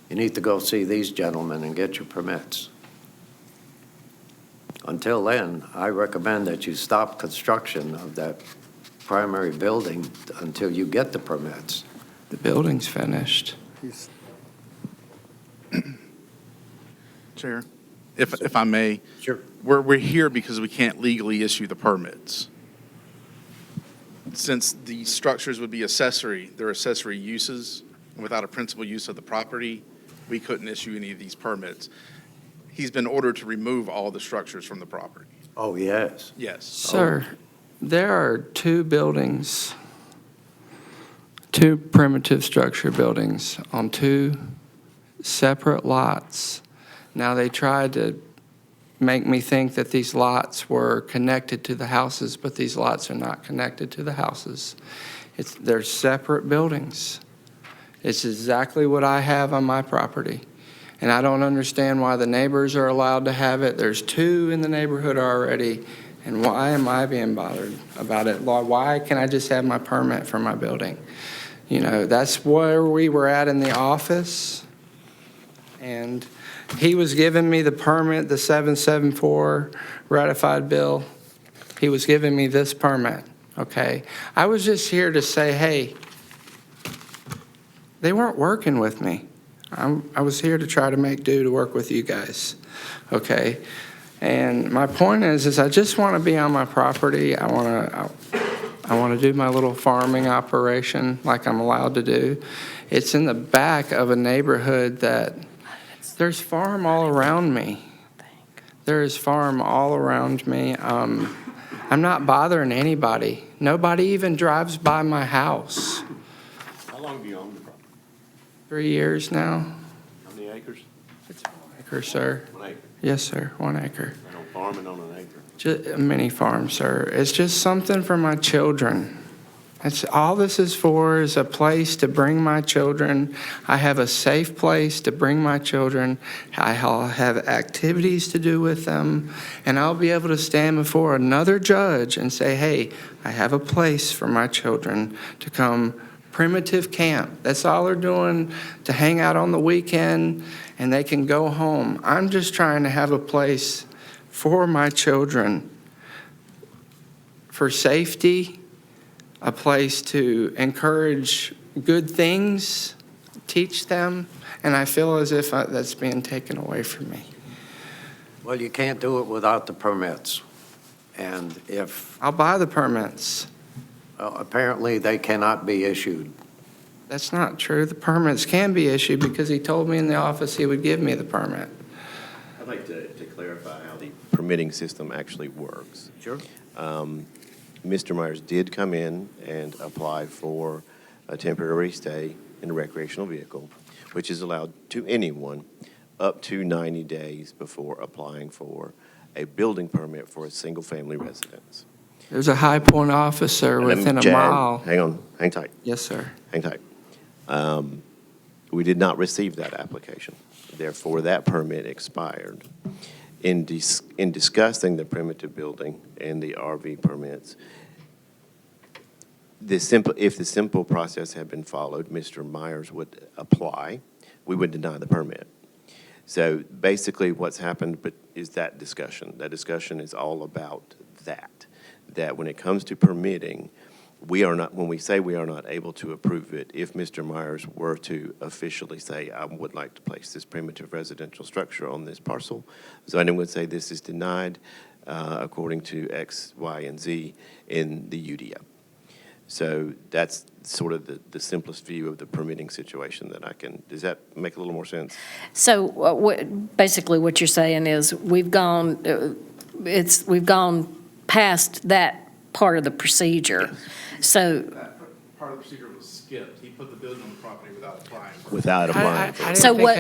You need to go see these gentlemen and get your permits. Until then, I recommend that you stop construction of that primary building until you get the permits. The building's finished. Chair, if I may. Sure. We're here because we can't legally issue the permits. Since the structures would be accessory, they're accessory uses, and without a principal use of the property, we couldn't issue any of these permits. He's been ordered to remove all the structures from the property. Oh, yes. Yes. Sir, there are two buildings, two primitive structure buildings on two separate lots. Now, they tried to make me think that these lots were connected to the houses, but these lots are not connected to the houses. They're separate buildings. It's exactly what I have on my property. And I don't understand why the neighbors are allowed to have it. There's two in the neighborhood already. And why am I being bothered about it? Why can't I just have my permit for my building? You know, that's where we were at in the office. And he was giving me the permit, the 774 ratified bill. He was giving me this permit, okay? I was just here to say, hey, they weren't working with me. I was here to try to make do to work with you guys, okay? And my point is I just want to be on my property. I want to do my little farming operation like I'm allowed to do. It's in the back of a neighborhood that there's farm all around me. There is farm all around me. I'm not bothering anybody. Nobody even drives by my house. How long have you owned the property? 3 years now. How many acres? It's 1 acre, sir. 1 acre. Yes, sir, 1 acre. I know farming on an acre. Just a mini farm, sir. It's just something for my children. That's all this is for, is a place to bring my children. I have a safe place to bring my children. I'll have activities to do with them, and I'll be able to stand before another judge and say, hey, I have a place for my children to come primitive camp. That's all they're doing, to hang out on the weekend, and they can go home. I'm just trying to have a place for my children, for safety, a place to encourage good things, teach them, and I feel as if that's being taken away from me. Well, you can't do it without the permits. And if, I'll buy the permits. apparently they cannot be issued. That's not true. The permits can be issued because he told me in the office he would give me the permit. I'd like to clarify how the permitting system actually works. Sure. Mr. Myers did come in and apply for a temporary stay in a recreational vehicle, which is allowed to anyone up to 90 days before applying for a building permit for a single-family residence. There's a High Point officer within a Jan, mile. Hang on, hang tight, Yes, sir. hang tight. We did not receive that application. Therefore, that permit expired. In discussing the primitive building and the RV permits, if the simple process had been followed, Mr. Myers would apply, we would deny the permit. So basically what's happened is that discussion. That discussion is all about that when it comes to permitting, when we say we are not able to approve it, if Mr. Myers were to officially say, I would like to place this primitive residential structure on this parcel, zoning would say this is denied according to X, Y, and Z in the UDO. So that's sort of the simplest view of the permitting situation that I can, does that make a little more sense? So basically what you're saying is we've gone past that part of the procedure. So, That part of the procedure was skipped. He put the building on the property without applying for it. Without applying for I it. didn't so think I what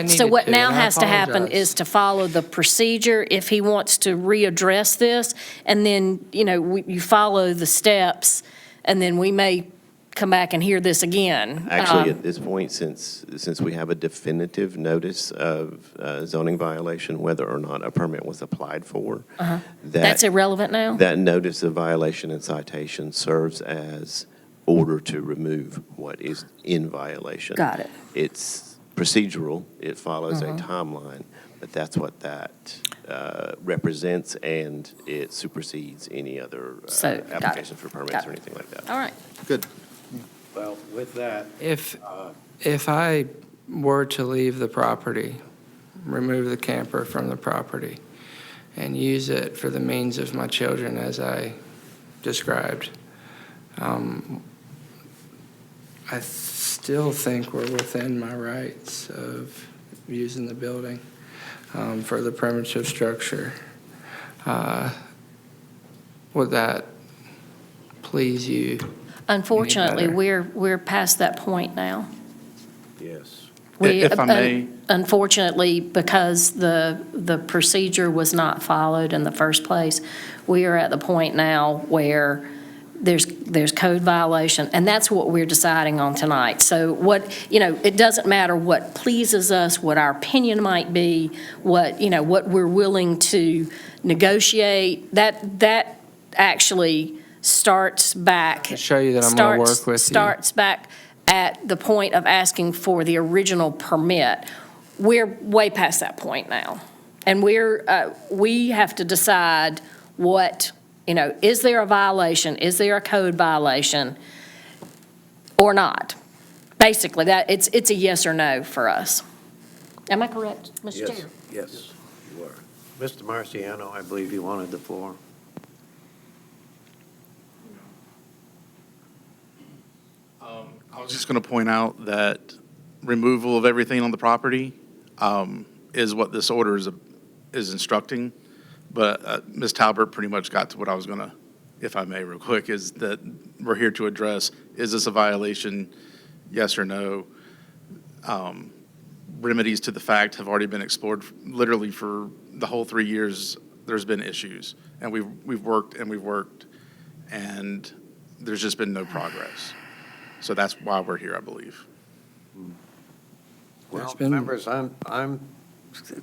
needed now to, and I has to happen apologize. is to follow the procedure if he wants to readdress this, and then, you follow the steps, and then we may come back and hear this again. Actually, at this point, since we have a definitive notice of zoning violation, whether or not a permit was applied for, That's irrelevant now? that notice of violation and citation serves as order to remove what is in violation. Got it. It's procedural, it follows a timeline, but that's what that represents, and it supersedes any other So, got it. application for Got permits it. or anything like that. All right. Good. Well, with that, If I were to leave the property, remove the camper from the property, and use it for the means of my children as I described, I still think we're within my rights of using the building for the primitive structure. Would that please you? Unfortunately, better. we're past that point now. yes. If I may. Unfortunately, because the procedure was not followed in the first place, we are at the point now where there's code violation, and that's what we're deciding on tonight. So it doesn't matter what pleases us, what our opinion might be, what we're willing to negotiate, that actually starts back. To show you that I'm gonna work with you. Starts back at the point of asking for the original permit. We're way past that point now. And we have to decide what, is there a violation? Is there a code violation or not? Basically, it's a yes or no for us. Am I correct, Mr. Yes, Chair? yes, you were. Mr. Marciano, I believe you wanted the floor. I was just going to point out that removal of everything on the property is what this order is instructing. But Ms. Talbert pretty much got to what I was going to, if I may, real quick, is that we're here to address, is this a violation, yes or no? Remedies to the fact have already been explored. Literally for the whole 3 years, there's been issues. And we've worked, and there's just been no progress. So that's why we're here, I believe. Well, members, I'm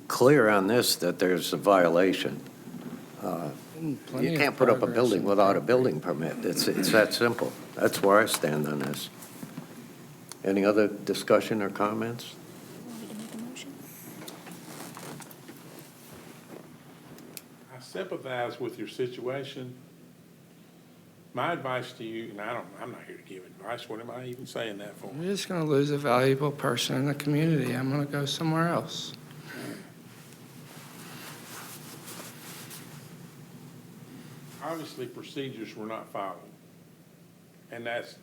clear on this, that there's a violation. Plenty You of can't put up a progress building in without a property. building permit. It's that simple. That's where I stand on this. Any other discussion or comments? I sympathize with your situation. My advice to you, and I'm not here to give advice, what am I even saying that for? I'm just going to lose a valuable person in the community. I'm going to go somewhere else. Obviously, procedures were not followed, and that's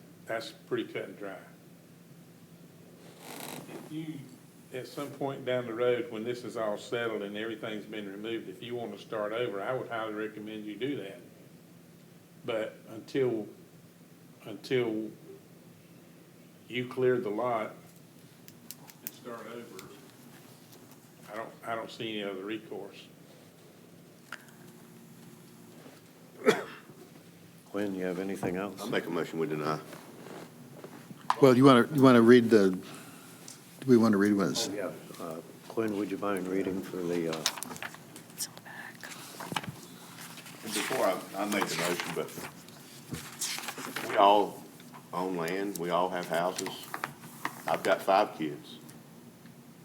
pretty cut and dry. If you, at some point down the road, when this is all settled and everything's been removed, if you want to start over, I would highly recommend you do that. But until you clear the lot and start over, I don't see any other recourse. Quinn, you have anything else? I'll make a motion, we deny. Well, you want to read do we want to read what it's? Yeah. Quinn, would you mind reading for the, And before I make the motion, but we all own land. We all have houses. I've got 5 kids.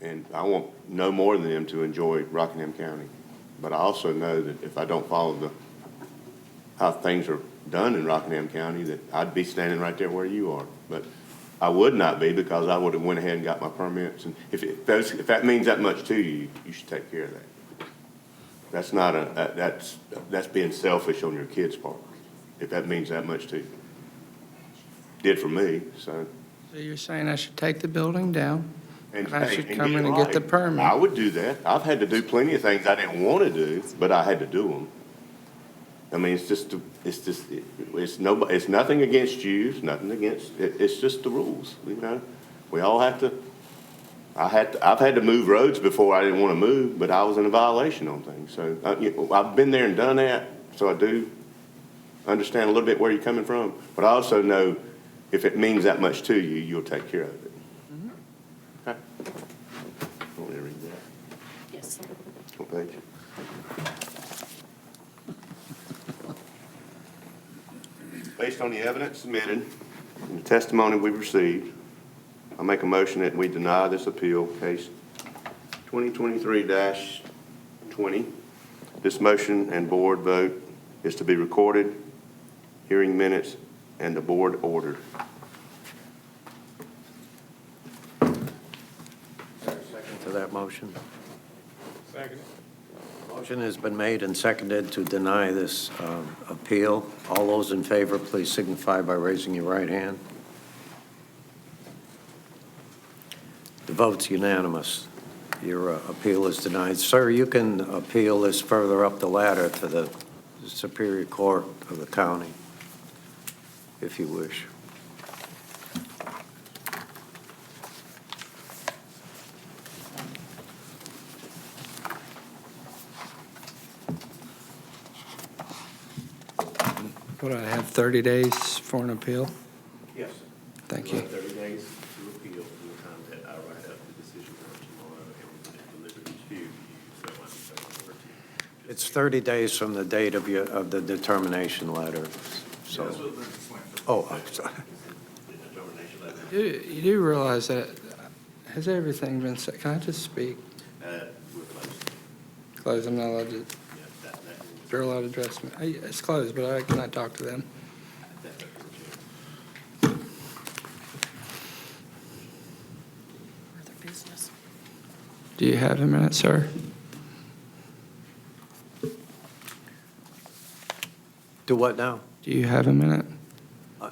And I want no more than them to enjoy Rockingham County. But I also know that if I don't follow how things are done in Rockingham County, that I'd be standing right there where you are. But I would not be, because I would have went ahead and got my permits. And if that means that much to you, you should take care of that. That's not that's being selfish on your kids' part, if that means that much to you. Did for me, so. So you're saying I should take the building down? And I should and come in and get the permit? I would do that. I've had to do plenty of things I didn't want to do, but I had to do them. I mean, it's nothing against you, it's nothing against, it's just the rules, you know? We all have to, I've had to move roads before I didn't want to move, but I was in a violation on things. So I've been there and done that, so I do understand a little bit where you're coming from. But I also know if it means that much to you, you'll take care of it. Okay? Want me to read that? Yes. What page? Based on the evidence submitted and the testimony we've received, I make a motion that we deny this appeal, case 2023-20. This motion and board vote is to be recorded, hearing minutes, and the board order. Second to that motion. Second. Motion has been made and seconded to deny this appeal. All those in favor, please signify by raising your right hand. The vote's unanimous. Your appeal is denied. Sir, you can appeal this further up the ladder to the Superior Court of the county, if you wish. Would I have 30 days for an appeal? Yes. Thank you. 30 days to appeal from the time that I write up the decision tomorrow and deliver it to you, so I'm saying It's 30 days from the date of the determination letter. So, oh, I'm sorry. You do realize that, has everything been said? Can I just speak? Close, I'm not allowed to, they're allowed to address me. It's closed, but I cannot talk to them. Further business. Do you have a minute, sir? Do what now? Do you have a minute?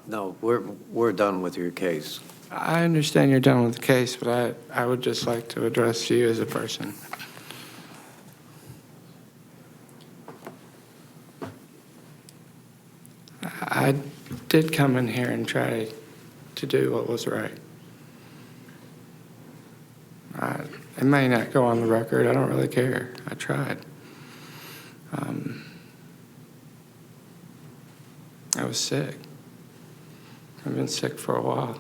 No, we're done with your case. I understand you're done with the case, but I would just like to address you as a person. I did come in here and try to do what was right. It may not go on the record. I don't really care. I tried. I was sick. I've been sick for a while.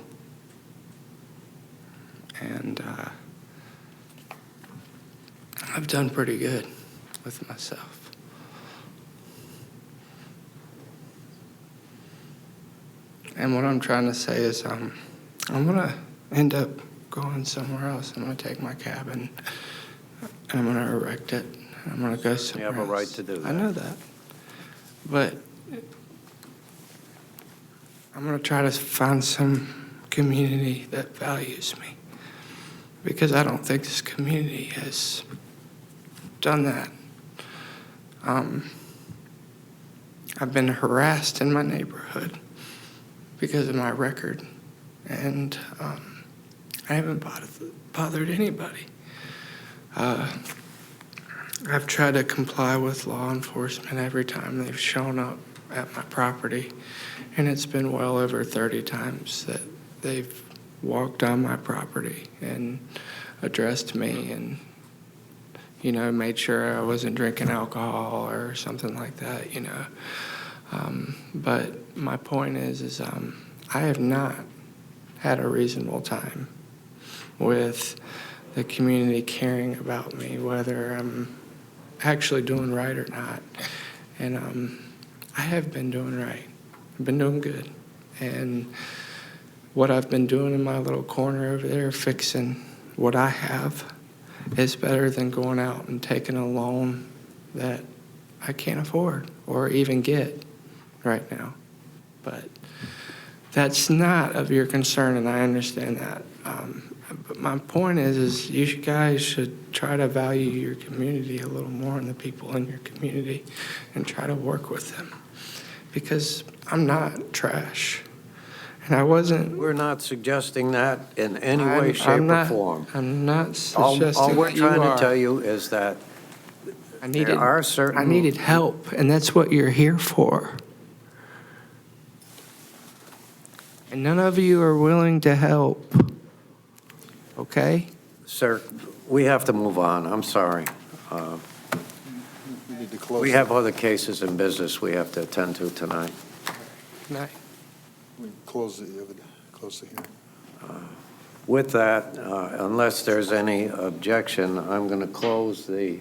And I've done pretty good with myself. And what I'm trying to say is I'm going to end up going somewhere else. I'm going to take my cabin, and I'm going to erect it, and I'm going to go somewhere You have a else. right to do that. I know that. But I'm going to try to find some community that values me, because I don't think this community has done that. I've been harassed in my neighborhood because of my record, and I haven't bothered anybody. I've tried to comply with law enforcement every time they've shown up at my property, and it's been well over 30 times that they've walked on my property and addressed me and, you know, made sure I wasn't drinking alcohol or something like that, you know. But my point is I have not had a reasonable time with the community caring about me, whether I'm actually doing right or not. And I have been doing right. I've been doing good. And what I've been doing in my little corner over there, fixing what I have, is better than going out and taking a loan that I can't afford or even get right now. But that's not of your concern, and I understand that. But my point is you guys should try to value your community a little more and the people in your community and try to work with them. Because I'm not trash. And I wasn't. We're not suggesting that in any way, shape, or form. I'm not All suggesting we're that you trying to are. tell you is that there are certain... I needed help, and that's what you're here for. And none of you are willing to help. Okay? Sir, we have to move on. I'm sorry. We need to close. We have other cases in business we have to attend to tonight. Night. We close the hearing. With that, unless there's any objection, I'm going to close the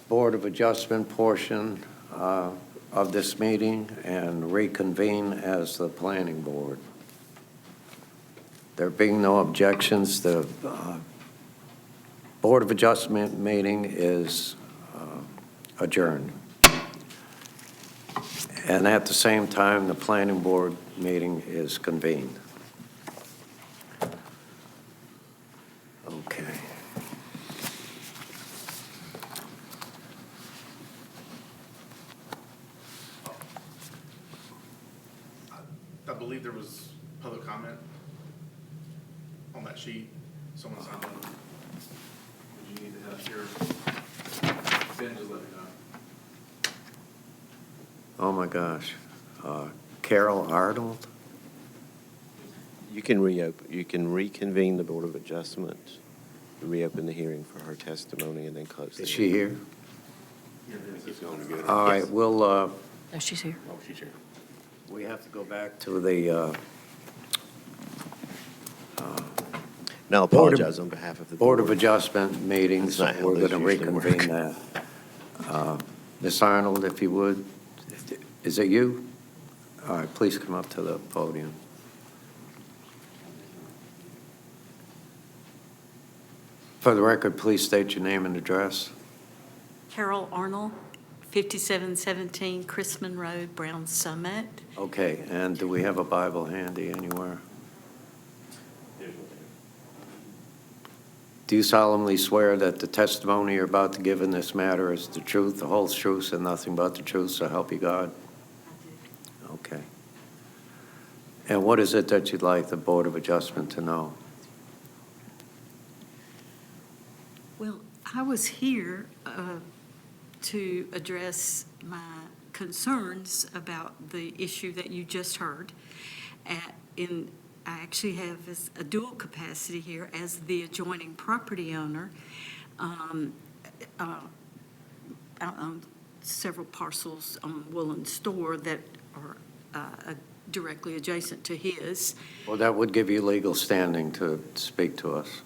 Board of Adjustment portion of this meeting and reconvene as the Planning Board. There being no objections, the Board of Adjustment meeting is adjourned. And at the same time, the Planning Board meeting is convened. Okay. I believe there was public comment on that sheet. Someone signed on. Would you need to have your, Ben, just let me know. Oh, my gosh. Carol Arnold? You can reconvene the Board of Adjustment, reopen the hearing for her testimony, and then close the Is she here? He's gonna get it. All right, we'll, No, she's here. Oh, she's here. we have to go back to the No, I apologize on behalf of the Board board. of Adjustment meetings. That's not how We're those going to usually work. reconvene that. Ms. Arnold, if you would, is it you? All right, please come up to the podium. For the record, please state your name and address. Carol Arnold, 5717 Chrisman Road, Brown Summit. Okay, and do we have a Bible handy anywhere? Do you solemnly swear that the testimony you're about to give in this matter is the truth, the whole truth, and nothing but the truth, so help you God? Okay. And what is it that you'd like the Board of Adjustment to know? Well, I was here to address my concerns about the issue that you just heard. I actually have a dual capacity here as the adjoining property owner. I own several parcels on Woolen Store that are directly adjacent to his. Well, that would give you legal standing to speak to us.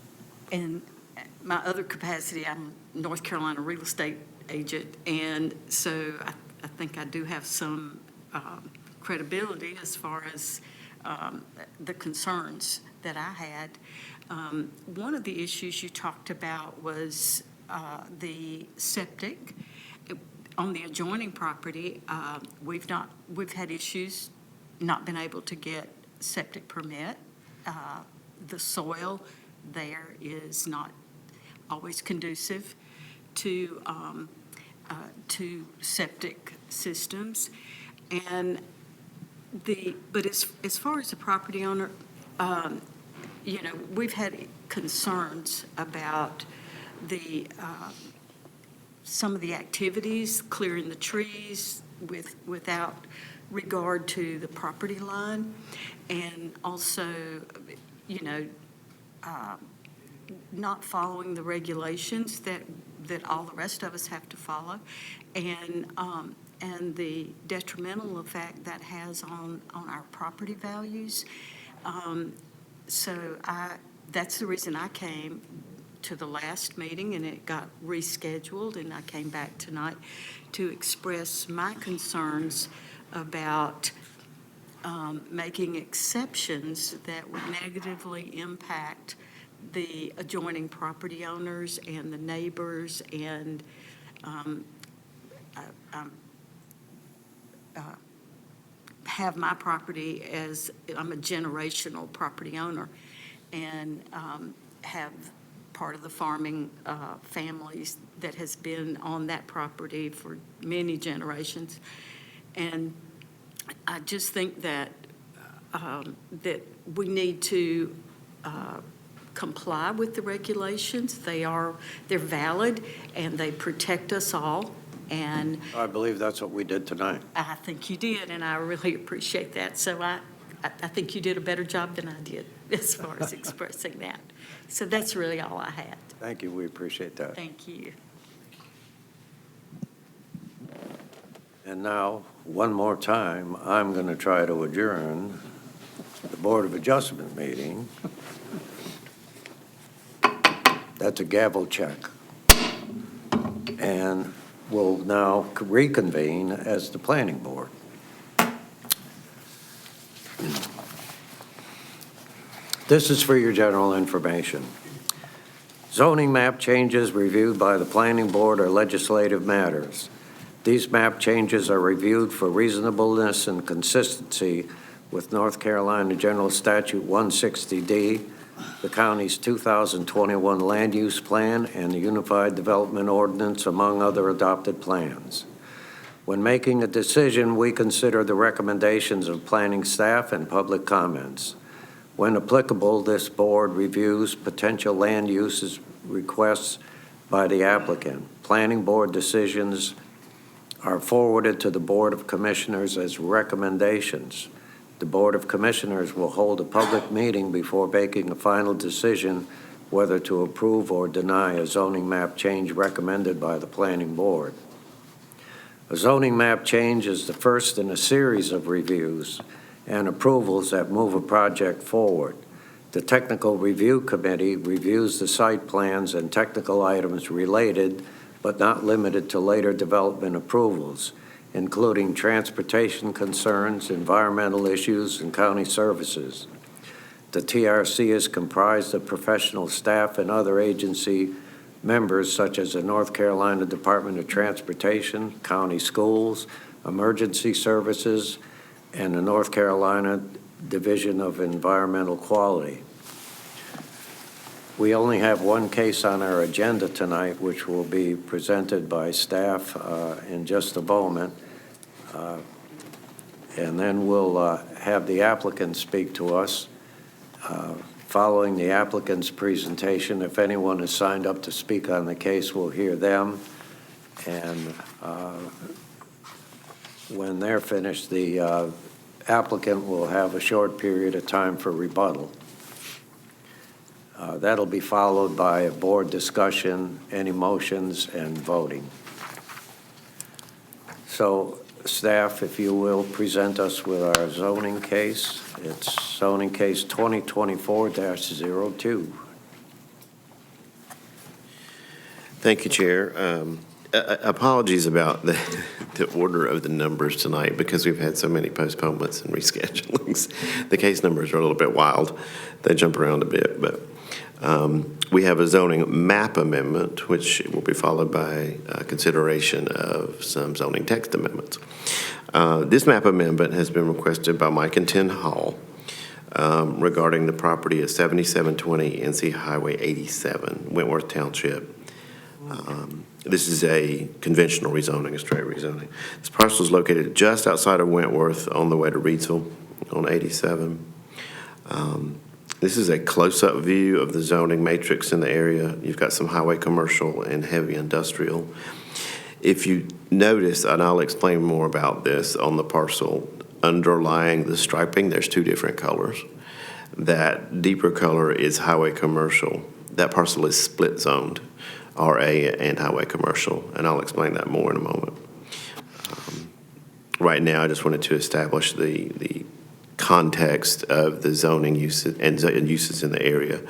And my other capacity, I'm North Carolina real estate agent, and so I think I do have some credibility as far as the concerns that I had. One of the issues you talked about was the septic. On the adjoining property, we've had issues not been able to get septic permit. The soil there is not always conducive to septic systems. And but as far as the property owner, we've had concerns about some of the activities, clearing the trees without regard to the property line, and also, not following the regulations that all the rest of us have to follow, and the detrimental effect that has on our property values. So that's the reason I came to the last meeting, and it got rescheduled, and I came back tonight to express my concerns about making exceptions that would negatively impact the adjoining property owners and the neighbors, and have my property as, I'm a generational property owner, and have part of the farming families that has been on that property for many generations. And I just think that that we need to comply with the regulations. They're valid, and they protect us all. And I believe that's what we did tonight. I think you did, and I really appreciate that. So I think you did a better job than I did as far as expressing that. So that's really all I had. Thank you, we appreciate that. Thank you. And now, one more time, I'm going to try to adjourn the Board of Adjustment meeting. That's a gavel check. And we'll now reconvene as the Planning Board. This is for your general information. Zoning map changes reviewed by the Planning Board are legislative matters. These map changes are reviewed for reasonableness and consistency with North Carolina General Statute 160D, the county's 2021 Land Use Plan, and the Unified Development Ordinance, among other adopted plans. When making a decision, we consider the recommendations of planning staff and public comments. When applicable, this board reviews potential land uses requests by the applicant. Planning board decisions are forwarded to the Board of Commissioners as recommendations. The Board of Commissioners will hold a public meeting before making a final decision whether to approve or deny a zoning map change recommended by the Planning Board. A zoning map change is the first in a series of reviews and approvals that move a project forward. The Technical Review Committee reviews the site plans and technical items related, but not limited to later development approvals, including transportation concerns, environmental issues, and county services. The TRC is comprised of professional staff and other agency members such as the North Carolina Department of Transportation, county schools, emergency services, and the North Carolina Division of Environmental Quality. We only have one case on our agenda tonight, which will be presented by staff in just a moment. And then we'll have the applicant speak to us. Following the applicant's presentation, if anyone is signed up to speak on the case, we'll hear them. And when they're finished, the applicant will have a short period of time for rebuttal. That'll be followed by a board discussion, any motions, and voting. So, staff, if you will, present us with our zoning case. It's zoning case 2024-02. Thank you, Chair. Apologies about the order of the numbers tonight because we've had so many postponements and reschedulings. The case numbers are a little bit wild. They jump around a bit, but we have a zoning map amendment, which will be followed by consideration of some zoning text amendments. This map amendment has been requested by Mike and Tin Hall regarding the property at 7720 NC Highway 87, Wentworth Township. This is a conventional rezoning, a straight rezoning. This parcel is located just outside of Wentworth on the way to Reidsville on 87. This is a close-up view of the zoning matrix in the area. You've got some highway commercial and heavy industrial. If you notice, and I'll explain more about this on the parcel, underlying the striping, there's two different colors. That deeper color is highway commercial. That parcel is split zoned, RA and highway commercial, and I'll explain that more in a moment. Right now, I just wanted to establish the context of the zoning uses and uses in the area,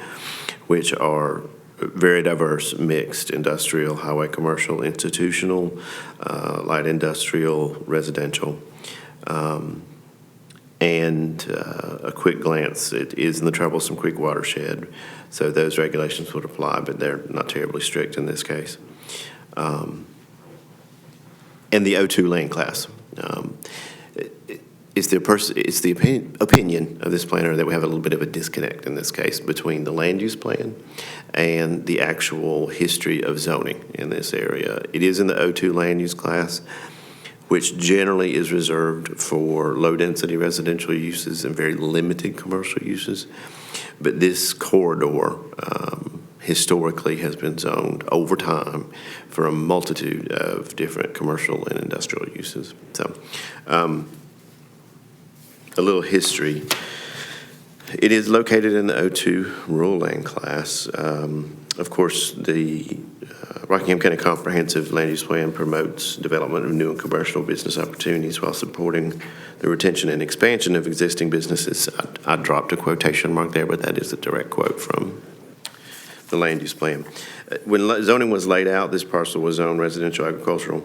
which are very diverse, mixed, industrial, highway commercial, institutional, light industrial, residential. And a quick glance, it is in the Troublesome Creek watershed, so those regulations would apply, but they're not terribly strict in this case. And the O2 land class. It's the opinion of this planner that we have a little bit of a disconnect in this case between the land use plan and the actual history of zoning in this area. It is in the O2 land use class, which generally is reserved for low-density residential uses and very limited commercial uses. But this corridor historically has been zoned over time for a multitude of different commercial and industrial uses. So, a little history. It is located in the O2 rural land class. Of course, the Rockingham County Comprehensive Land Use Plan promotes development of new and commercial business opportunities while supporting the retention and expansion of existing businesses. I dropped a quotation mark there, but that is a direct quote from the land use plan. When zoning was laid out, this parcel was zoned residential agricultural.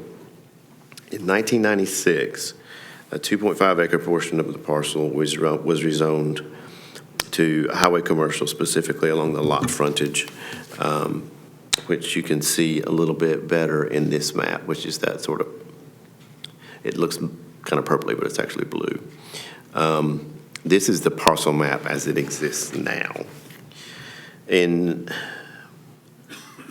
In 1996, a 2.5 acre portion of the parcel was rezoned to highway commercial, specifically along the lot frontage, which you can see a little bit better in this map, which is that sort of, it looks kind of purpley, but it's actually blue. This is the parcel map as it exists now. And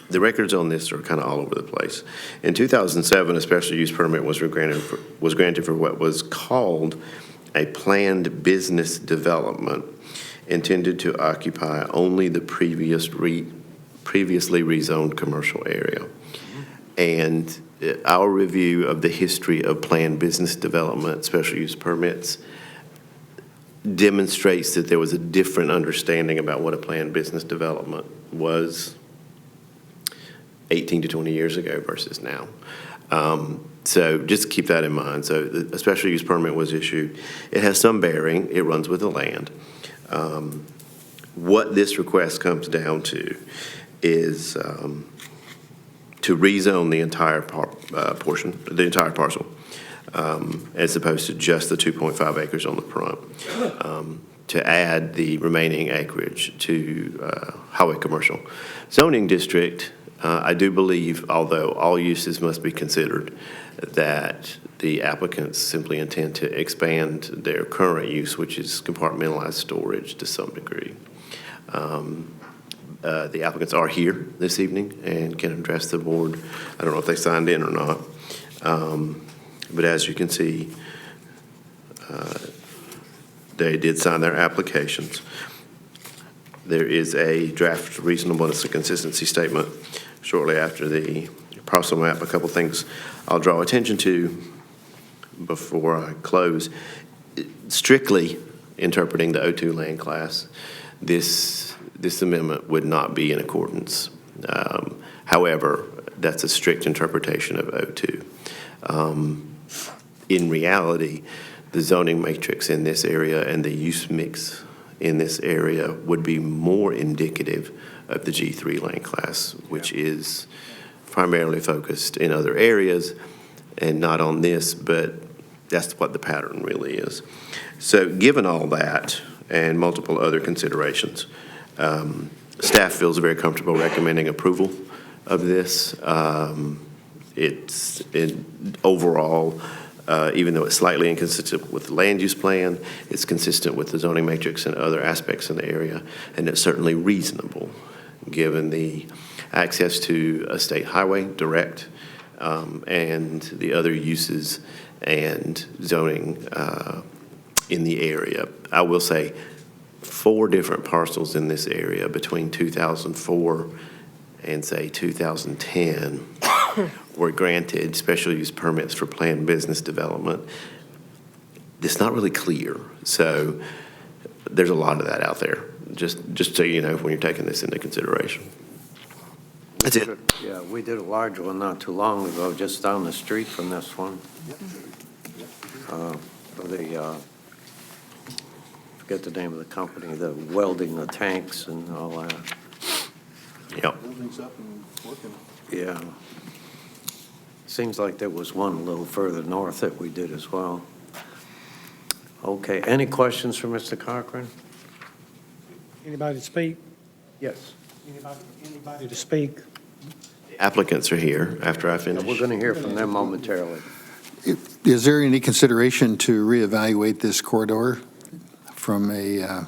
the records on this are kind of all over the place. In 2007, a special use permit was granted for what was called a planned business development intended to occupy only the previously rezoned commercial area. And our review of the history of planned business development, special use permits, demonstrates that there was a different understanding about what a planned business development was 18 to 20 years ago versus now. So just keep that in mind. So a special use permit was issued. It has some bearing. It runs with the land. What this request comes down to is to rezone the entire portion, the entire parcel, as opposed to just the 2.5 acres on the front, to add the remaining acreage to highway commercial. Zoning district, I do believe, although all uses must be considered, that the applicants simply intend to expand their current use, which is compartmentalized storage to some degree. The applicants are here this evening and can address the board. I don't know if they signed in or not. But as you can see, they did sign their applications. There is a draft reasonableness and consistency statement shortly after the parcel map. A couple things I'll draw attention to before I close. Strictly interpreting the O2 land class, this amendment would not be in accordance. However, that's a strict interpretation of O2. In reality, the zoning matrix in this area and the use mix in this area would be more indicative of the G3 land class, which is primarily focused in other areas and not on this, but that's what the pattern really is. So given all that and multiple other considerations, staff feels very comfortable recommending approval of this. Overall, even though it's slightly inconsistent with the land use plan, it's consistent with the zoning matrix and other aspects in the area, and it's certainly reasonable given the access to a state highway direct and the other uses and zoning in the area. I will say 4 different parcels in this area between 2004 and say 2010 were granted special use permits for planned business development. It's not really clear. So there's a lot of that out there, just so you know when you're taking this into consideration. That's it. Yeah, we did a large one not too long ago, just down the street from this one. Forget the name of the company, the welding the tanks and all that. Yep. Yeah. Seems like there was one a little further north that we did as well. Okay, any questions for Mr. Cochran? Anybody to speak? Yes. Anybody to speak? Applicants are here after I finish. We're going to hear from them momentarily. Is there any consideration to reevaluate this corridor from That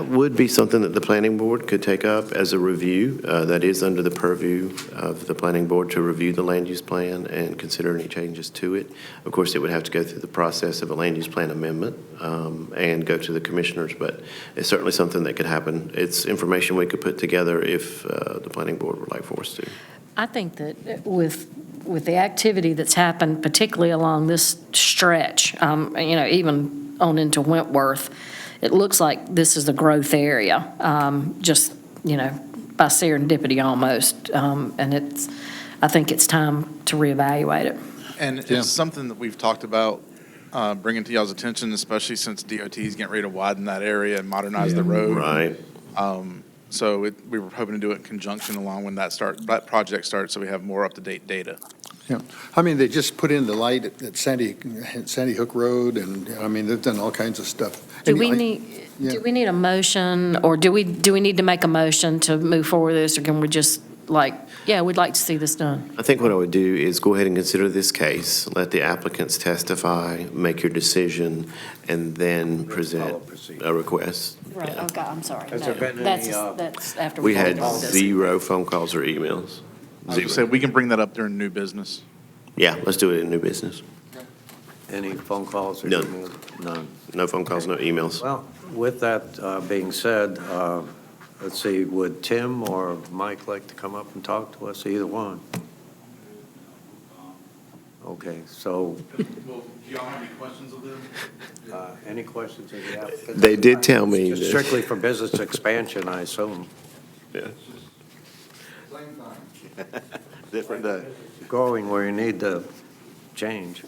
would be something that the planning board could take up as a review. That is under the purview of the planning board to review the land use plan and consider any changes to it. Of course, it would have to go through the process of a land use plan amendment and go to the commissioners, but it's certainly something that could happen. It's information we could put together if the planning board would like for us to. I think that with the activity that's happened, particularly along this stretch, even on into Wentworth, it looks like this is a growth area, just, by serendipity almost. And I think it's time to reevaluate it. And it's something that we've talked about bringing to y'all's attention, especially since DOT is getting ready to widen that area and modernize the road. Right. So we were hoping to do it in conjunction along when that project starts, so we have more up-to-date data. Yeah, I mean, they just put in the light at Sandy Hook Road, and, I mean, they've done all kinds of stuff. Do we need a motion, or do we need to make a motion to move forward with this, or can we just we'd like to see this done? I think what I would do is go ahead and consider this case, let the applicants testify, make your decision, and then present a request. Right, Yeah. okay, I'm sorry. Has No, there been that's, any, that's after We we had voted on this. 0 phone calls or emails. As you said, we can bring that up during new business. Yeah, let's do it in new business. Any phone calls or None. emails? None. No phone calls, no emails. Well, with that being said, let's see, would Tim or Mike like to come up and talk to us, either one? Okay, so, Do y'all have any questions of them? any questions of the applicant? They did tell me Just that- strictly for business expansion, I assume. Yeah. Different day. Going where you need to change.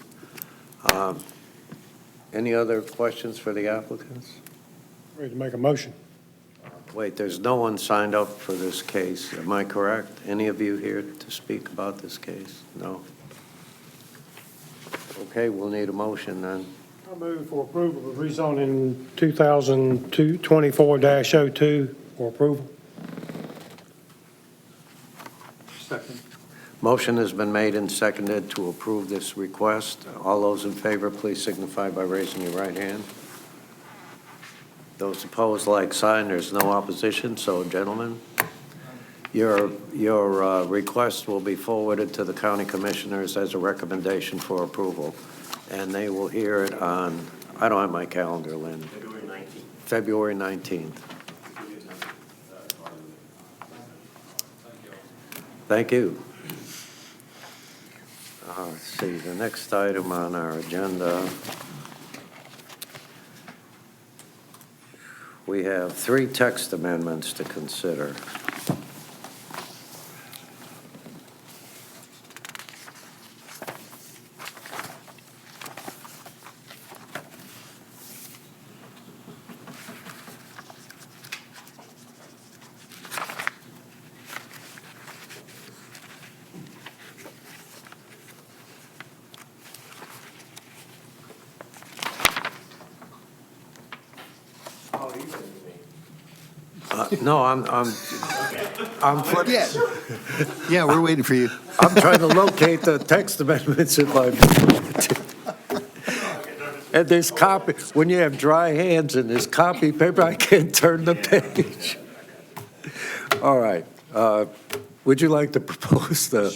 Any other questions for the applicants? Ready to make a motion? Wait, there's no one signed up for this case, am I correct? Any of you here to speak about this case? No? Okay, we'll need a motion then. I'll move for approval of rezoning 2024-02 for approval. Second. Motion has been made and seconded to approve this request. All those in favor, please signify by raising your right hand. Those opposed, like sign. There's no opposition, so gentlemen, your request will be forwarded to the county commissioners as a recommendation for approval, and they will hear it on, I don't have my calendar, Lynn. February 19th. Thank you. Let's see, the next item on our agenda, we have 3 text amendments to consider. No, I'm flipping. Yeah, we're waiting for you. I'm trying to locate the text amendments in my. And there's copy, when you have dry hands and there's copy paper, I can't turn the page. All right. Would you like to propose the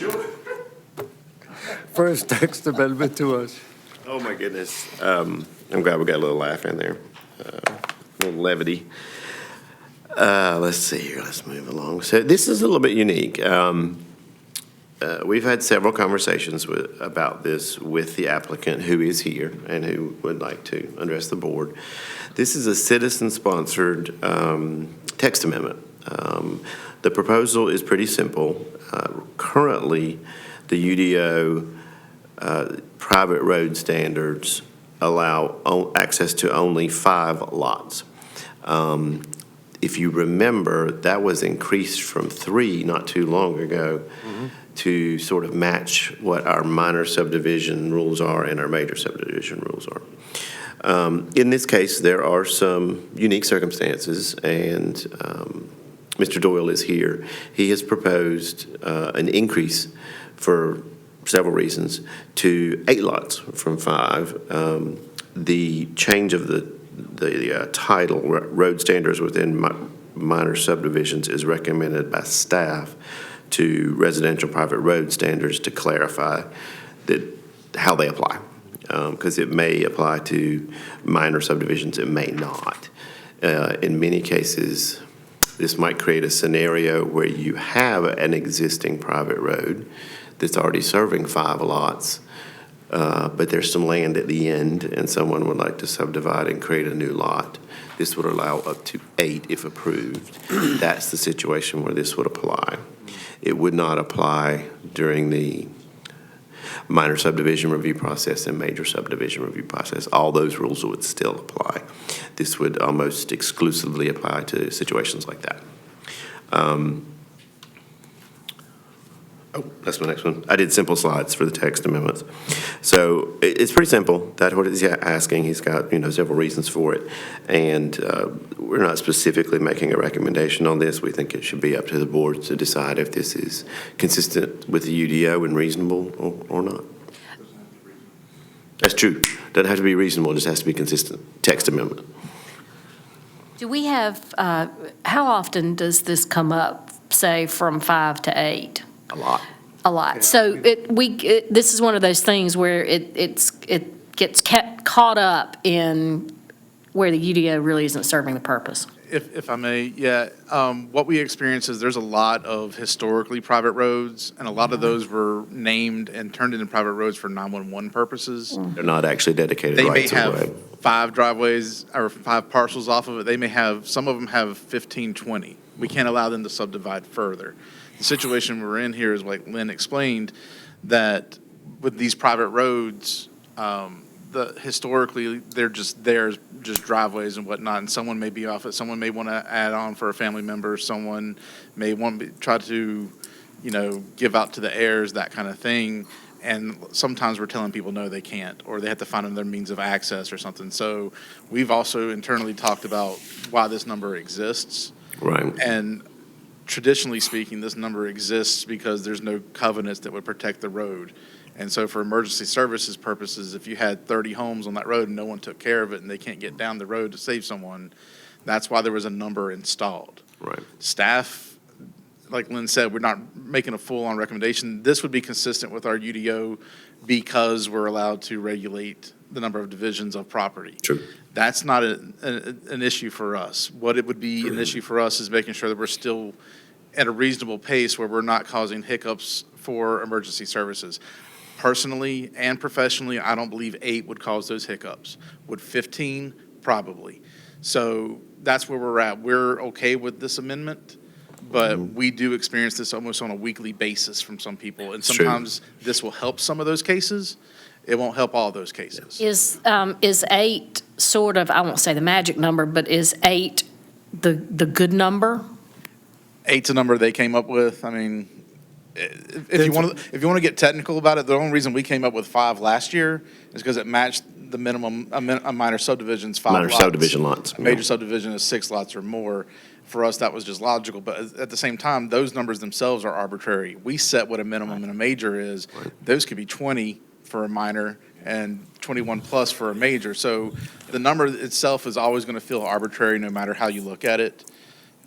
first text amendment to us? Oh, my goodness. I'm glad we got a little laugh in there, a little levity. Let's see here. Let's move along. So this is a little bit unique. We've had several conversations about this with the applicant who is here and who would like to address the board. This is a citizen-sponsored text amendment. The proposal is pretty simple. Currently, the UDO private road standards allow access to only 5 lots. If you remember, that was increased from 3 not too long ago to sort of match what our minor subdivision rules are and our major subdivision rules are. In this case, there are some unique circumstances, and Mr. Doyle is here. He has proposed an increase for several reasons to 8 lots from 5. The change of the title, road standards within minor subdivisions, is recommended by staff to residential private road standards to clarify that how they apply. Because it may apply to minor subdivisions, it may not. In many cases, this might create a scenario where you have an existing private road that's already serving 5 lots, but there's some land at the end, and someone would like to subdivide and create a new lot. This would allow up to 8 if approved. That's the situation where this would apply. It would not apply during the minor subdivision review process and major subdivision review process. All those rules would still apply. This would almost exclusively apply to situations like that. That's my next one. I did simple slides for the text amendments. So it's pretty simple. That's what he's asking. He's got, several reasons for it. And we're not specifically making a recommendation on this. We think it should be up to the board to decide if this is consistent with the UDO and reasonable or not. That's true. Doesn't have to be reasonable. It just has to be consistent. Text amendment. Do we have, how often does this come up, say, from 5 to 8? A lot. A lot. So this is one of those things where it gets caught up in where the UDO really isn't serving the purpose. If I may, yeah, what we experience is there's a lot of historically private roads, and a lot of those were named and turned into private roads for 911 purposes. They're not actually dedicated They may rights of way. have 5 driveways or 5 parcels off of it. They may have, some of them have 15, 20. We can't allow them to subdivide further. The situation we're in here is, like Lynn explained, that with these private roads, historically, they're just driveways and whatnot, and someone may be off it. Someone may want to add on for a family member. Someone may want to try to, give out to the heirs, that kind of thing. And sometimes we're telling people, no, they can't, or they have to find another means of access or something. So we've also internally talked about why this number exists. Right. And traditionally speaking, this number exists because there's no covenants that would protect the road. And so for emergency services purposes, if you had 30 homes on that road and no one took care of it and they can't get down the road to save someone, that's why there was a number installed. Right. Staff, like Lynn said, we're not making a full-on recommendation. This would be consistent with our UDO because we're allowed to regulate the number of divisions of property. True. That's not an issue for us. What it would be an issue for us is making sure that we're still at a reasonable pace where we're not causing hiccups for emergency services. Personally and professionally, I don't believe 8 would cause those hiccups. Would 15? Probably. So that's where we're at. We're okay with this amendment, but we do experience this almost on a weekly basis from some people. And sometimes this will help some of those cases. It won't help all those cases. Is 8 sort of, I won't say the magic number, but is 8 the good number? 8's a number they came up with. I mean, if you want to get technical about it, the only reason we came up with 5 last year is because it matched the minimum, a minor subdivision's 5 lots. Minor subdivision lots. A major subdivision is 6 lots or more. For us, that was just logical. But at the same time, those numbers themselves are arbitrary. We set what a minimum and a major is. Those could be 20 for a minor and 21 plus for a major. So the number itself is always going to feel arbitrary no matter how you look at it.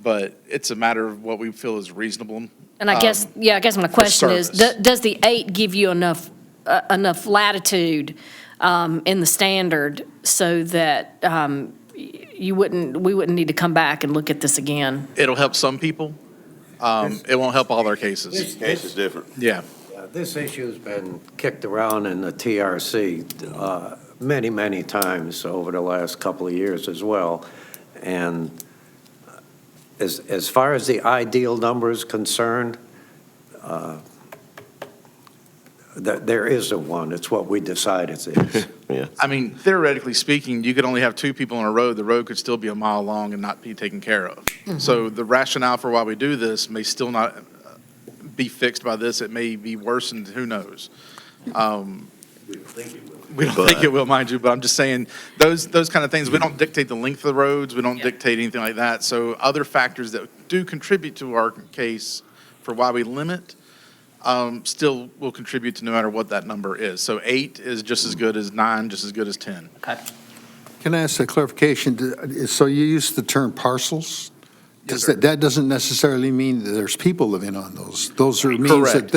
But it's a matter of what we feel is reasonable. And I guess my question is, does the 8 give you enough latitude in the standard so that we wouldn't need to come back and look at this again? It'll help some people. It won't help all their cases. Each case is different. Yeah. This issue's been kicked around in the TRC many, many times over the last couple of years as well. And as far as the ideal number is concerned, there isn't one. It's what we decide it is. Yeah. I mean, theoretically speaking, you could only have 2 people on a road. The road could still be a mile long and not be taken care of. So the rationale for why we do this may still not be fixed by this. It may be worsened. Who knows? We don't think it will, mind you, but I'm just saying, those kind of things, we don't dictate the length of the roads, we don't dictate anything like that. So other factors that do contribute to our case for why we limit, still will contribute to no matter what that number is. So 8 is just as good as 9, just as good as 10. Can I ask a clarification? So you use the term parcels? Yes, sir. That doesn't necessarily mean that there's people living on those. Those are, means that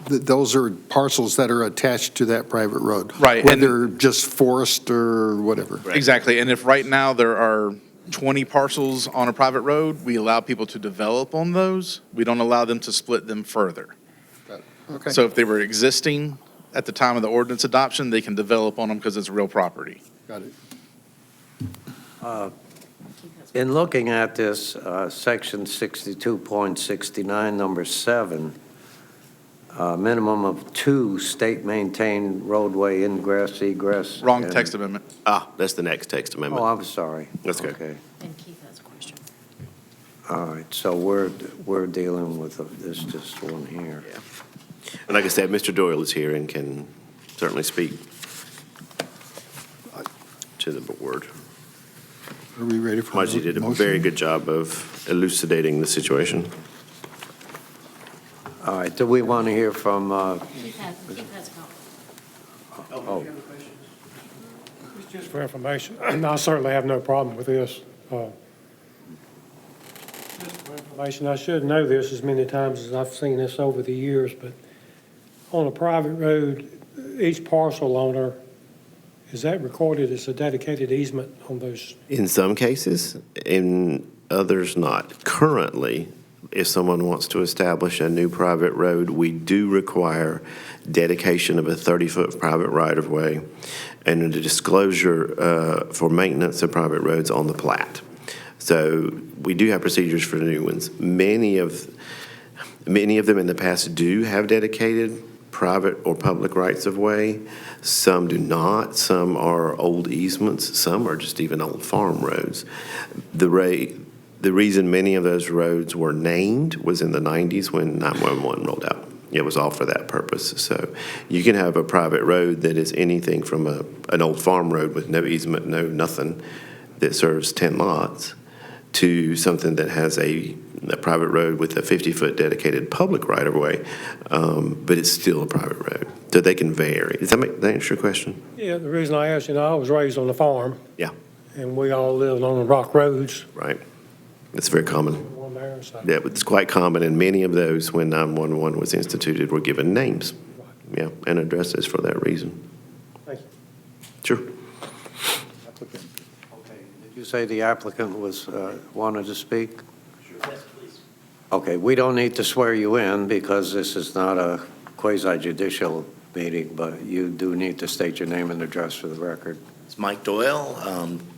those are parcels that are attached to that private road. Right, and- Whether just forest or whatever. Exactly, and if right now there are 20 parcels on a private road, we allow people to develop on those. We don't allow them to split them further. Okay. So if they were existing at the time of the ordinance adoption, they can develop on them because it's real property. Got it. In looking at this, section 62.69, number 7, minimum of 2 state-maintained roadway ingress, egress. Wrong and- text amendment. That's the next text amendment. Oh, I'm sorry. That's good. Okay. And Keith has a question. All right, so we're dealing with this just one here. Yeah. And like I said, Mr. Doyle is here and can certainly speak to the board. Are we ready for? Margie did a motion? very good job of elucidating the situation. All right, do we want to hear from, Keith has a comment. oh, Just for information, I certainly have no problem with this. Just for information, I should know this as many times as I've seen this over the years, but on a private road, each parcel owner, is that recorded as a dedicated easement on those? In some cases, in others not. Currently, if someone wants to establish a new private road, we do require dedication of a 30-foot private right-of-way and a disclosure for maintenance of private roads on the plat. So we do have procedures for new ones. Many of them in the past do have dedicated private or public rights-of-way. Some do not. Some are old easements. Some are just even old farm roads. The reason many of those roads were named was in the 90s when 911 rolled out. It was all for that purpose. So you can have a private road that is anything from an old farm road with no easement, no nothing, that serves 10 lots, to something that has a private road with a 50-foot dedicated public right-of-way, but it's still a private road. So they can vary. Does that answer your question? Yeah, the reason I asked, I was raised on the farm. Yeah. And we all lived on the rock roads. Right. It's very common. One there, so. Yeah, it's quite common, and many of those, when 911 was instituted, were given names. Yeah, and addresses for that reason. Thank you. Sure. did you say the applicant wanted to speak? Yes, please. Okay, we don't need to swear you in because this is not a quasi-judicial meeting, but you do need to state your name and address for the record. It's Mike Doyle,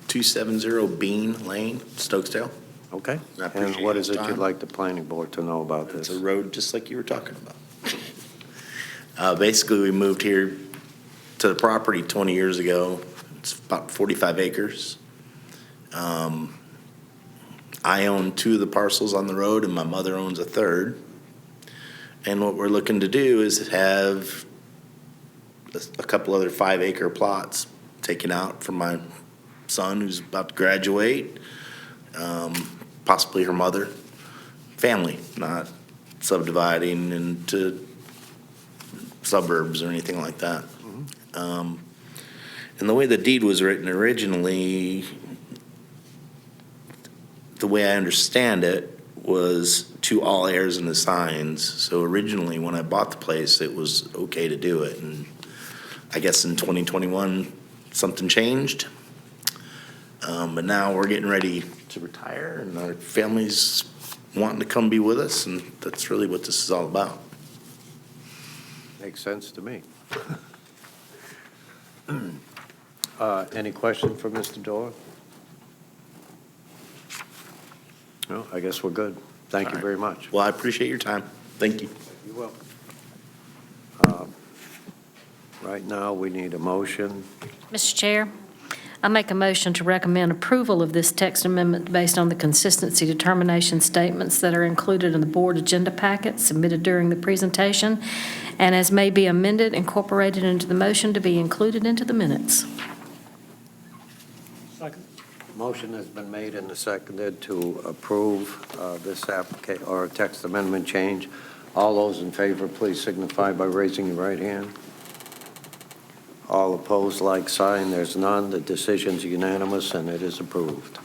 270 Bean Lane, Stokesdale. Okay? I appreciate And what is your it you'd time. like the planning board to know about It's this? a road just like you were talking about. Basically, we moved here to the property 20 years ago. It's about 45 acres. I own 2 of the parcels on the road, and my mother owns a third. And what we're looking to do is have a couple other 5-acre plots taken out for my son who's about to graduate, possibly her mother, family, not subdividing into suburbs or anything like that. And the way the deed was written originally, the way I understand it, was to all heirs and assigns. So originally, when I bought the place, it was okay to do it. And I guess in 2021, something changed. But now we're getting ready to retire, and our family's wanting to come be with us, and that's really what this is all about. Makes sense to me. Any question for Mr. Doyle? No, I guess we're good. Thank you very much. Well, I appreciate your time. Thank you. You're welcome. Right now, we need a motion. Mr. Chair, I make a motion to recommend approval of this text amendment based on the consistency determination statements that are included in the board agenda packet submitted during the presentation and as may be amended, incorporated into the motion to be included into the minutes. Second. Motion has been made and seconded to approve this application or text amendment change. All those in favor, please signify by raising your right hand. All opposed, like sign. There's none. The decision's unanimous, and it is approved.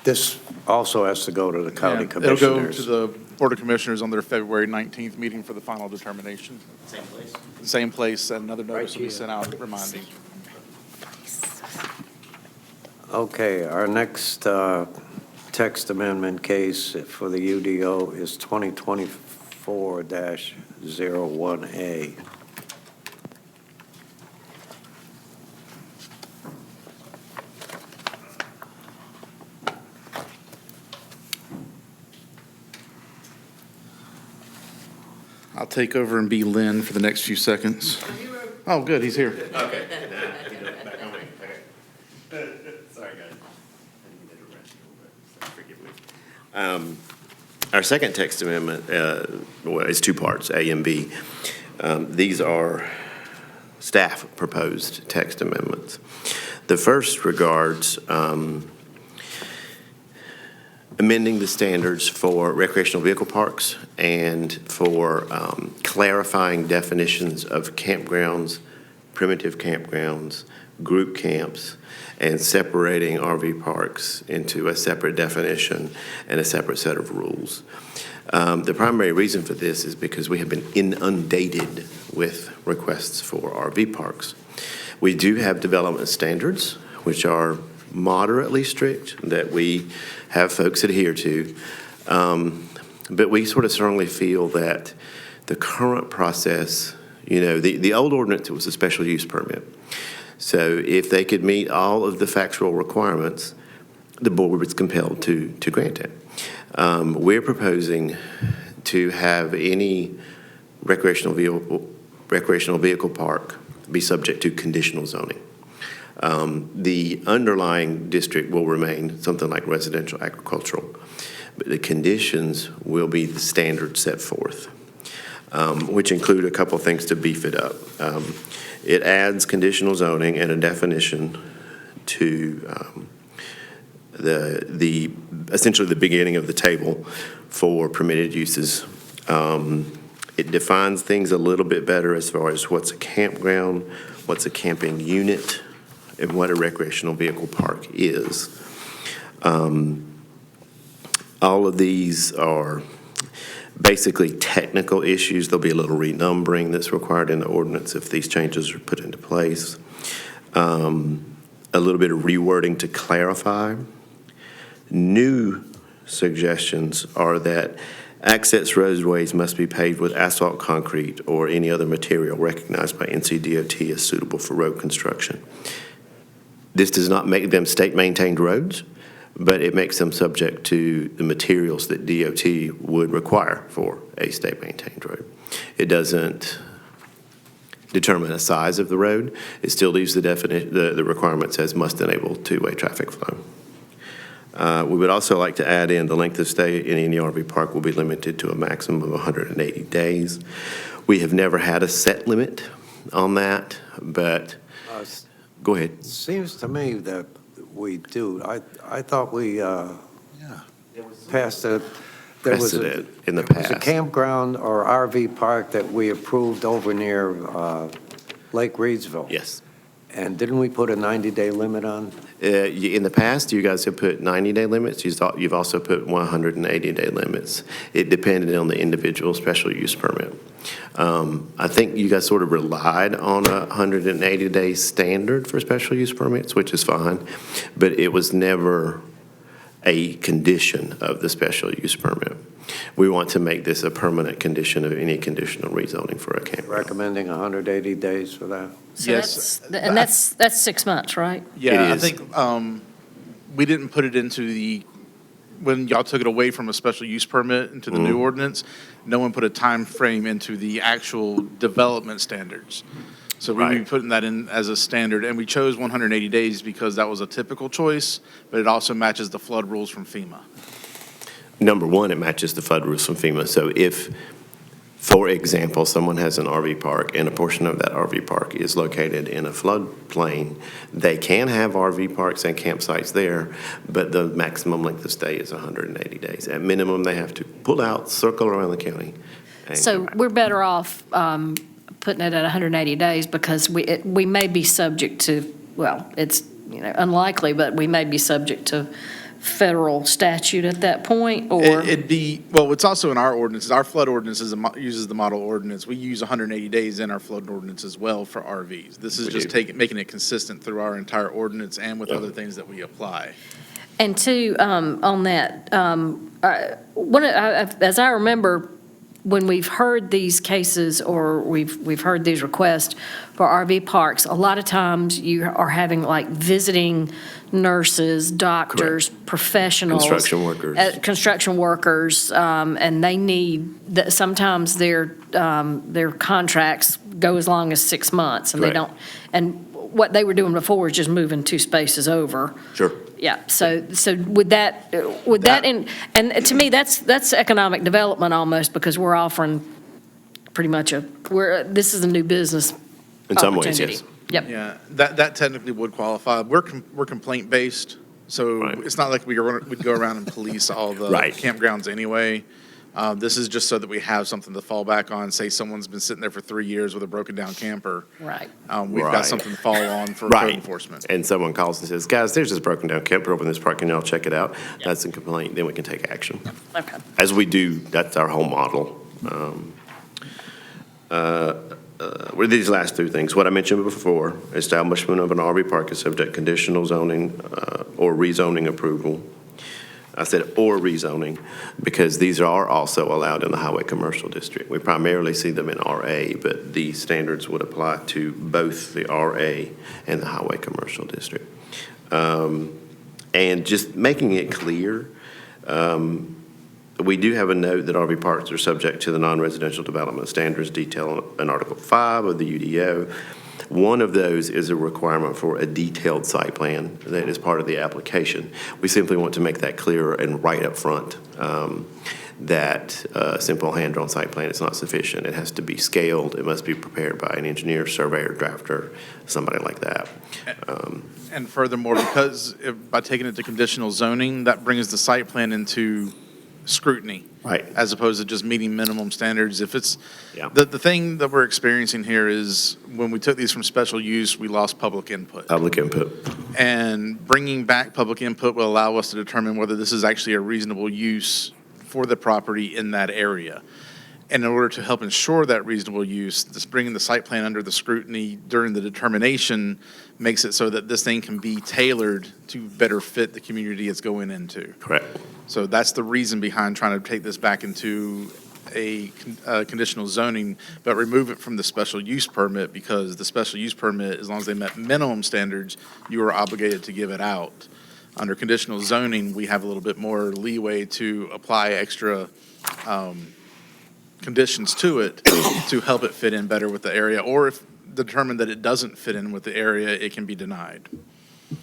This also has to go to the county Yeah, commissioners. It'll go to the Board of Commissioners on their February 19th meeting for the final determination. Same place? Same place, and another notice will be here. sent out reminding. Okay, our next text amendment case for the UDO is 2024-01A. I'll take over and be Lynn for the next few seconds. Oh, good, he's here. Okay. Sorry, guys. Forgive me. Our second text amendment is two parts, A and B. These are staff proposed text amendments. The first regards amending the standards for recreational vehicle parks and for clarifying definitions of campgrounds, primitive campgrounds, group camps, and separating RV parks into a separate definition and a separate set of rules. The primary reason for this is because we have been inundated with requests for RV parks. We do have development standards, which are moderately strict, that we have folks adhere to. But we sort of strongly feel that the current process, the old ordinance, it was a special use permit. So if they could meet all of the factual requirements, the board was compelled to grant it. We're proposing to have any recreational vehicle park be subject to conditional zoning. The underlying district will remain something like residential agricultural, but the conditions will be the standards set forth, which include a couple things to beef it up. It adds conditional zoning and a definition to essentially the beginning of the table for permitted uses. It defines things a little bit better as far as what's a campground, what's a camping unit, and what a recreational vehicle park is. All of these are basically technical issues. There'll be a little renumbering that's required in the ordinance if these changes are put into place. A little bit of rewording to clarify. New suggestions are that access roadways must be paved with asphalt concrete or any other material recognized by NCDOT as suitable for road construction. This does not make them state-maintained roads, but it makes them subject to the materials that DOT would require for a state-maintained road. It doesn't determine the size of the road. It still leaves the requirements as must enable two-way traffic flow. We would also like to add in the length of stay in any RV park will be limited to a maximum of 180 days. We have never had a set limit on that, but go ahead. Seems to me that we do. I thought we passed a, there was Precedent in the there was a past. campground or RV park that we approved over near Lake Reedsville. Yes. And didn't we put a 90-day limit on? In the past, you guys have put 90-day limits. You've also put 180-day limits. It depended on the individual special use permit. I think you guys sort of relied on a 180-day standard for special use permits, which is fine, but it was never a condition of the special use permit. We want to make this a permanent condition of any conditional rezoning for a campground. Recommending 180 days for that? So Yes. that's 6 months, right? Yeah, It I is. think we didn't put it into when y'all took it away from a special use permit into the new ordinance, no one put a time frame into the actual development standards. So we'd be Right. putting that in as a standard, and we chose 180 days because that was a typical choice, but it also matches the flood rules from FEMA. Number one, it matches the flood rules from FEMA. So if For example, someone has an RV park and a portion of that RV park is located in a floodplain. They can have RV parks and campsites there, but the maximum length of stay is 180 days. At minimum, they have to pull out, circle around the county. and So come back. we're better off putting it at 180 days because we may be subject to, well, it's, unlikely, but we may be subject to federal statute at that point, or? It'd be, well, it's also in our ordinances. Our flood ordinance uses the model ordinance. We use 180 days in our flood ordinance as well for RVs. This is We just do. making it consistent through our entire ordinance and with other things that we apply. And two, on that, as I remember, when we've heard these cases or we've heard these requests for RV parks, a lot of times you are having like visiting nurses, doctors, professionals. Construction workers. And they need, sometimes their contracts go as long as 6 months and they Correct. don't, and what they were doing before is just moving 2 spaces over. Sure. Yeah, so would that, and to me, that's economic development almost, because we're offering pretty much this is a new business In some ways, opportunity. yes. Yep, Yeah, that technically would qualify. We're complaint-based, so Right. it's not like we'd go around and police all the Right. campgrounds anyway. This is just so that we have something to fall back on. Say someone's been sitting there for 3 years with a broken-down camper. right. We've got Right. something to fall on for code Right. enforcement. And someone calls and says, guys, there's this broken down camper over in this park, can y'all check it out? That's a complaint, then we can take action. Okay. As we do, that's our whole model. With these last two things, what I mentioned before, establishment of an RV park is subject to conditional zoning or rezoning approval. I said or rezoning because these are also allowed in the highway commercial district. We primarily see them in RA, but these standards would apply to both the RA and the highway commercial district. And just making it clear, we do have a note that RV parks are subject to the non-residential development standards detailed in Article 5 of the UDO. One of those is a requirement for a detailed site plan that is part of the application. We simply want to make that clear and right up front that a simple hand-drawn site plan is not sufficient. It has to be scaled. It must be prepared by an engineer, surveyor, drafter, somebody like that. And furthermore, because by taking it to conditional zoning, that brings the site plan into scrutiny. Right. As opposed to just meeting minimum standards. If it's, Yeah. the thing that we're experiencing here is when we took these from special use, we lost public input. Public input. And bringing back public input will allow us to determine whether this is actually a reasonable use for the property in that area. And in order to help ensure that reasonable use, this bringing the site plan under the scrutiny during the determination makes it so that this thing can be tailored to better fit the community it's going into. Correct. So that's the reason behind trying to take this back into a conditional zoning, but remove it from the special use permit, because the special use permit, as long as they met minimum standards, you are obligated to give it out. Under conditional zoning, we have a little bit more leeway to apply extra conditions to it to help it fit in better with the area, or if determined that it doesn't fit in with the area, it can be denied.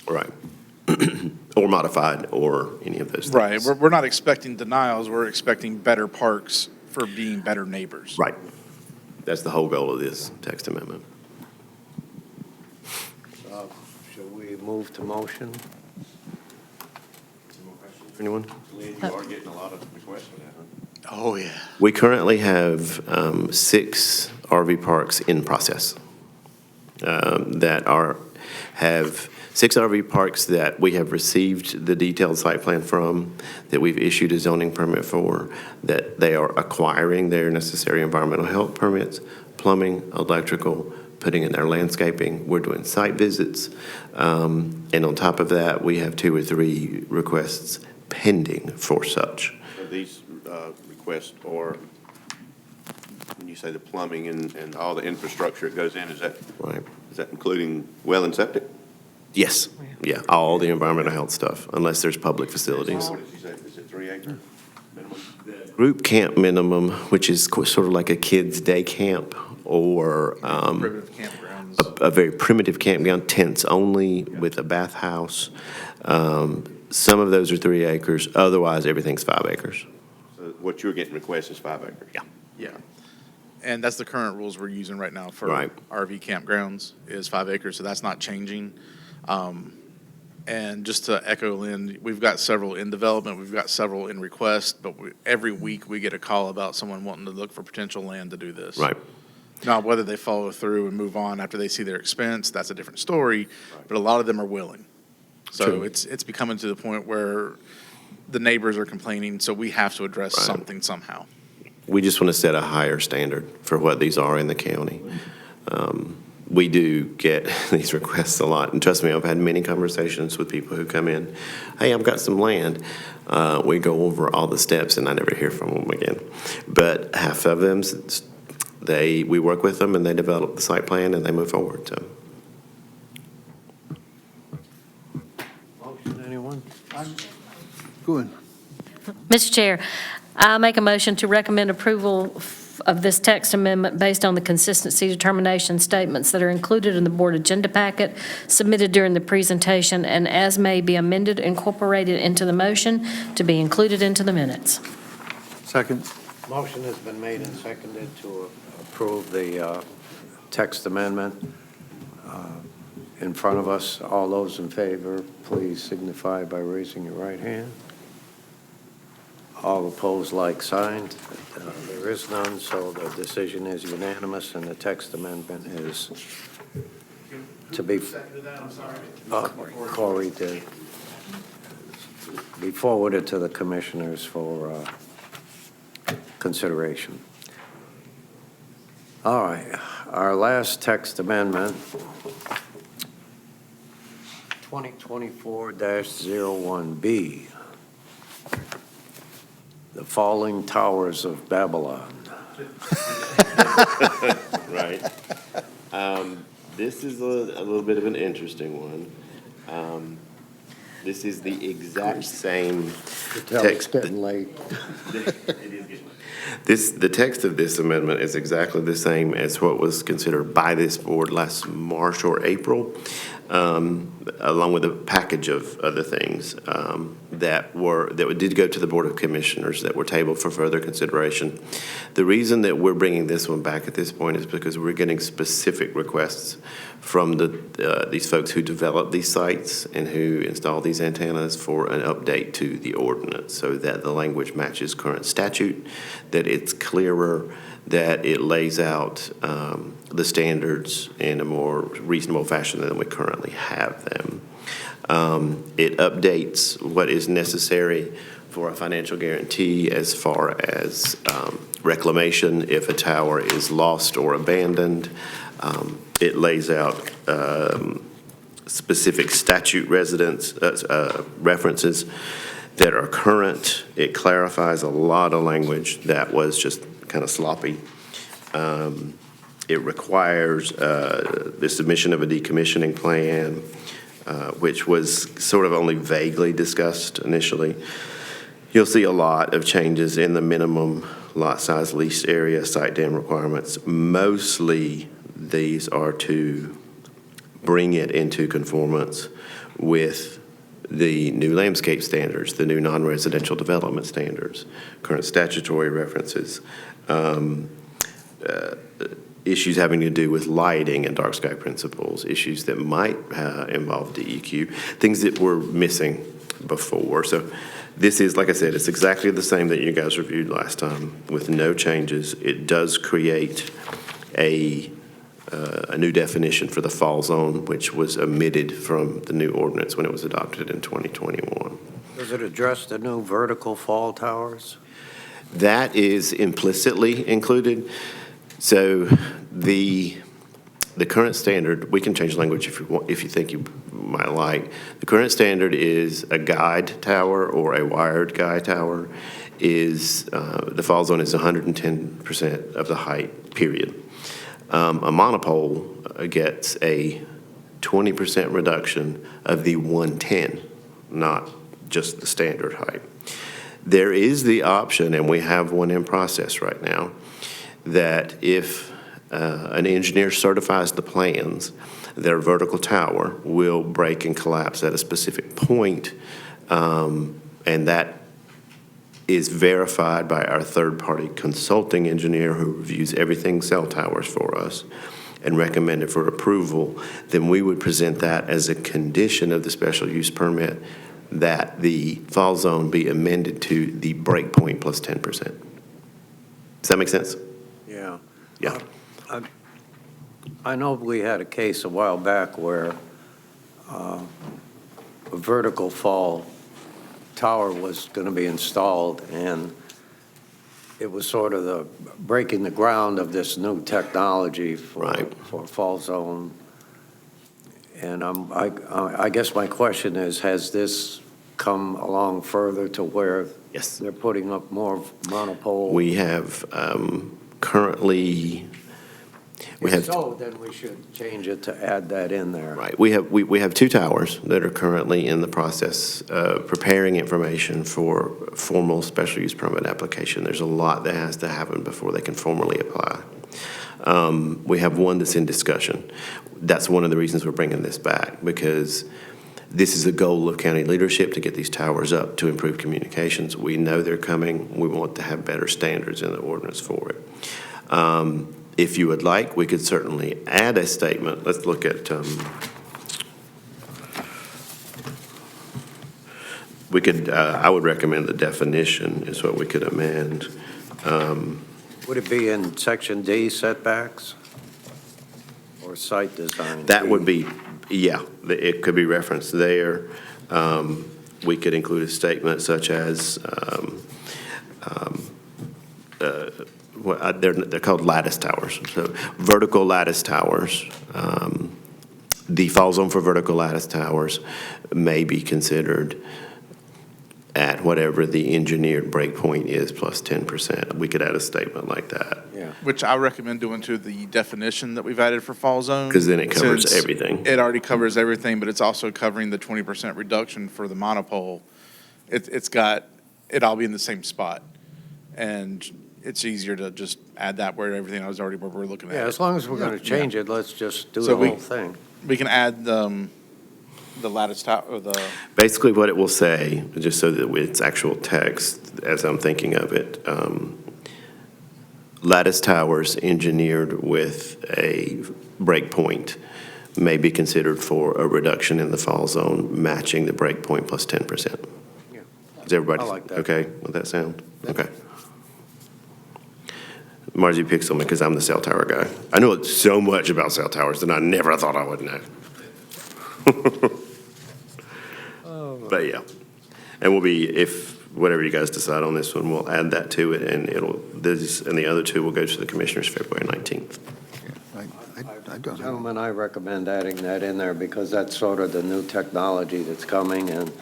Right. Or modified, or any of those things. Right, we're not expecting denials, we're expecting better parks for being better neighbors. Right. That's the whole goal of this text amendment. Shall we move to motion? Anyone? Lynn, you are getting a lot of requests for that, huh? Oh, yeah. We currently have 6 RV parks in process have 6 RV parks that we have received the detailed site plan from, that we've issued a zoning permit for, that they are acquiring their necessary environmental health permits, plumbing, electrical, putting in their landscaping. We're doing site visits. And on top of that, we have 2 or 3 requests pending for such. So these requests are, when you say the plumbing and all the infrastructure it goes in, is that Right. including well and septic? Yes, yeah, all the environmental health stuff, unless there's public facilities. What did you say, is it 3 acre minimum? Group camp minimum, which is sort of like a kid's day camp, or Primitive campgrounds. a very primitive campground, tents only with a bathhouse. Some of those are 3 acres, otherwise everything's 5 acres. So what you're getting requests is 5 acres? Yeah. Yeah. And that's the current rules we're using right now for Right. RV campgrounds is 5 acres, so that's not changing. And just to echo Lynn, we've got several in development, we've got several in request, but every week we get a call about someone wanting to look for potential land to do this. Right. Now, whether they follow through and move on after they see their expense, that's a different story, but a lot of them are willing. So True. it's becoming to the point where the neighbors are complaining, so we have to address Right. something somehow. We just want to set a higher standard for what these are in the county. We do get these requests a lot, and trust me, I've had many conversations with people who come in, hey, I've got some land. We go over all the steps, and I never hear from them again. But half of them, we work with them, and they develop the site plan, and they move forward, so. Motion, anyone? Good. Mr. Chair, I make a motion to recommend approval of this text amendment based on the consistency determination statements that are included in the board agenda packet submitted during the presentation and as may be amended, incorporated into the motion to be included into the minutes. Second. Motion has been made and seconded to approve the text amendment in front of us. All those in favor, please signify by raising your right hand. All opposed, like sign. There is none, so the decision is unanimous, and the text amendment is to be... Corey did. Be forwarded to the commissioners for consideration. All right, our last text amendment, 2024-01B. The Falling Towers of Babylon. Right. This is a little bit of an interesting one. This is the exact same It's text. getting late. The text of this amendment is exactly the same as what was considered by this board last March or April, along with a package of other things that did go to the Board of Commissioners that were tabled for further consideration. The reason that we're bringing this one back at this point is because we're getting specific requests from these folks who develop these sites and who install these antennas for an update to the ordinance so that the language matches current statute, that it's clearer, that it lays out the standards in a more reasonable fashion than we currently have them. It updates what is necessary for a financial guarantee as far as reclamation if a tower is lost or abandoned. It lays out specific statute references that are current. It clarifies a lot of language that was just kind of sloppy. It requires the submission of a decommissioning plan, which was sort of only vaguely discussed initially. You'll see a lot of changes in the minimum lot size, leased area, site dam requirements. Mostly these are to bring it into conformance with the new landscape standards, the new non-residential development standards, current statutory references, issues having to do with lighting and dark sky principles, issues that might involve DEQ, things that were missing before. So this is, like I said, it's exactly the same that you guys reviewed last time with no changes. It does create a new definition for the fall zone, which was omitted from the new ordinance when it was adopted in 2021. Does it address the new vertical fall towers? That is implicitly included. So the current standard, we can change language if you want, if you think you might like. The current standard is a guide tower or a wired guide tower is, the fall zone is 110% of the height, period. A monopole gets a 20% reduction of the 110, not just the standard height. There is the option, and we have one in process right now, that if an engineer certifies the plans, their vertical tower will break and collapse at a specific point, and that is verified by our third-party consulting engineer who reviews everything cell towers for us and recommended for approval, then we would present that as a condition of the special use permit that the fall zone be amended to the breakpoint plus 10%. Does that make sense? Yeah. Yeah. I know we had a case a while back where a vertical fall tower was going to be installed, and it was sort of the breaking the ground of this new technology for fall zone. And I guess my question is, has this come along further to where Yes. they're putting up more monopole? We have currently, If so, then we should change it to add that in there. right, we have 2 towers that are currently in the process of preparing information for formal special use permit application. There's a lot that has to happen before they can formally apply. We have one that's in discussion. That's one of the reasons we're bringing this back, because this is a goal of county leadership to get these towers up to improve communications. We know they're coming. We want to have better standards in the ordinance for it. If you would like, we could certainly add a statement. Let's look at, we could, I would recommend the definition is what we could amend. Would it be in section D, setbacks? Or site design? That would be, yeah, it could be referenced there. We could include a statement such as, they're called lattice towers. So vertical lattice towers, the fall zone for vertical lattice towers may be considered at whatever the engineered breakpoint is plus 10%. We could add a statement like that. Yeah. Which I recommend doing to the definition that we've added for fall zone. Because then it covers since everything. It already covers everything, but it's also covering the 20% reduction for the monopole. It'll all be in the same spot. And it's easier to just add that where everything else is already where we're looking at. Yeah, as long as we're going to change it, let's just do So the whole thing. We can add the lattice tower, or the. Basically, what it will say, just so that it's actual text, as I'm thinking of it, lattice towers engineered with a breakpoint may be considered for a reduction in the fall zone, matching the breakpoint plus 10%. Yeah. Is everybody I like that. okay with that sound? Okay. Margie picks on me because I'm the cell tower guy. I know so much about cell towers that I never thought I would know. But yeah, and we'll be, if whatever you guys decide on this one, we'll add that to it, and the other 2 will go to the commissioners February 19th. I don't know. Gentlemen, I recommend adding that in there because that's sort of the new technology that's coming, and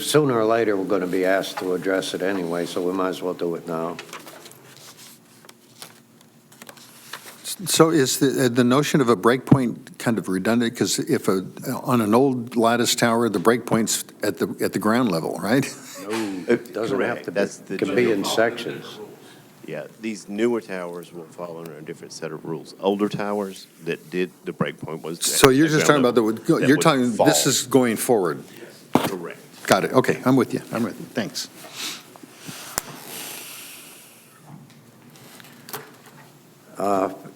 sooner or later, we're going to be asked to address it anyway, so we might as well do it now. So is the notion of a breakpoint kind of redundant? Because if on an old lattice tower, the breakpoint's at the ground level, right? No, it doesn't have to be. That's the It can be in general sections. Yeah, these newer towers will fall under a different set of rules. Older towers that did, the breakpoint was. So you're just talking about that you're would talking, fall. this is going forward. Correct. Got it. Okay, I'm with you. Thanks.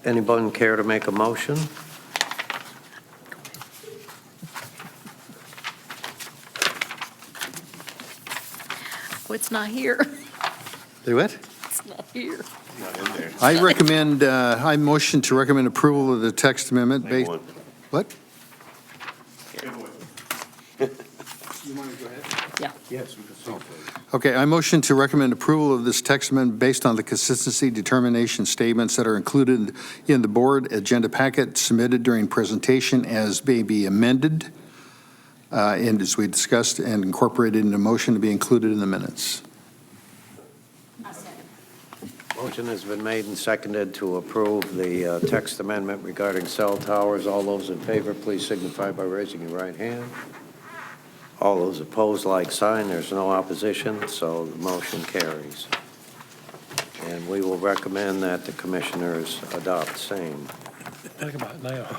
Anyone care to make a motion? Oh, it's not here. Do it? It's not here. Not in there. I motion to recommend approval of the text amendment Hang based. on. What? Yeah. Yes, we can solve that. Okay, I motion to recommend approval of this text amendment based on the consistency determination statements that are included in the board agenda packet submitted during presentation as may be amended, and as we discussed, and incorporated in a motion to be included in the minutes. Motion has been made and seconded to approve the text amendment regarding cell towers. All those in favor, please signify by raising your right hand. All those opposed, like sign. There's no opposition, so the motion carries. And we will recommend that the commissioners adopt same. Think about it now.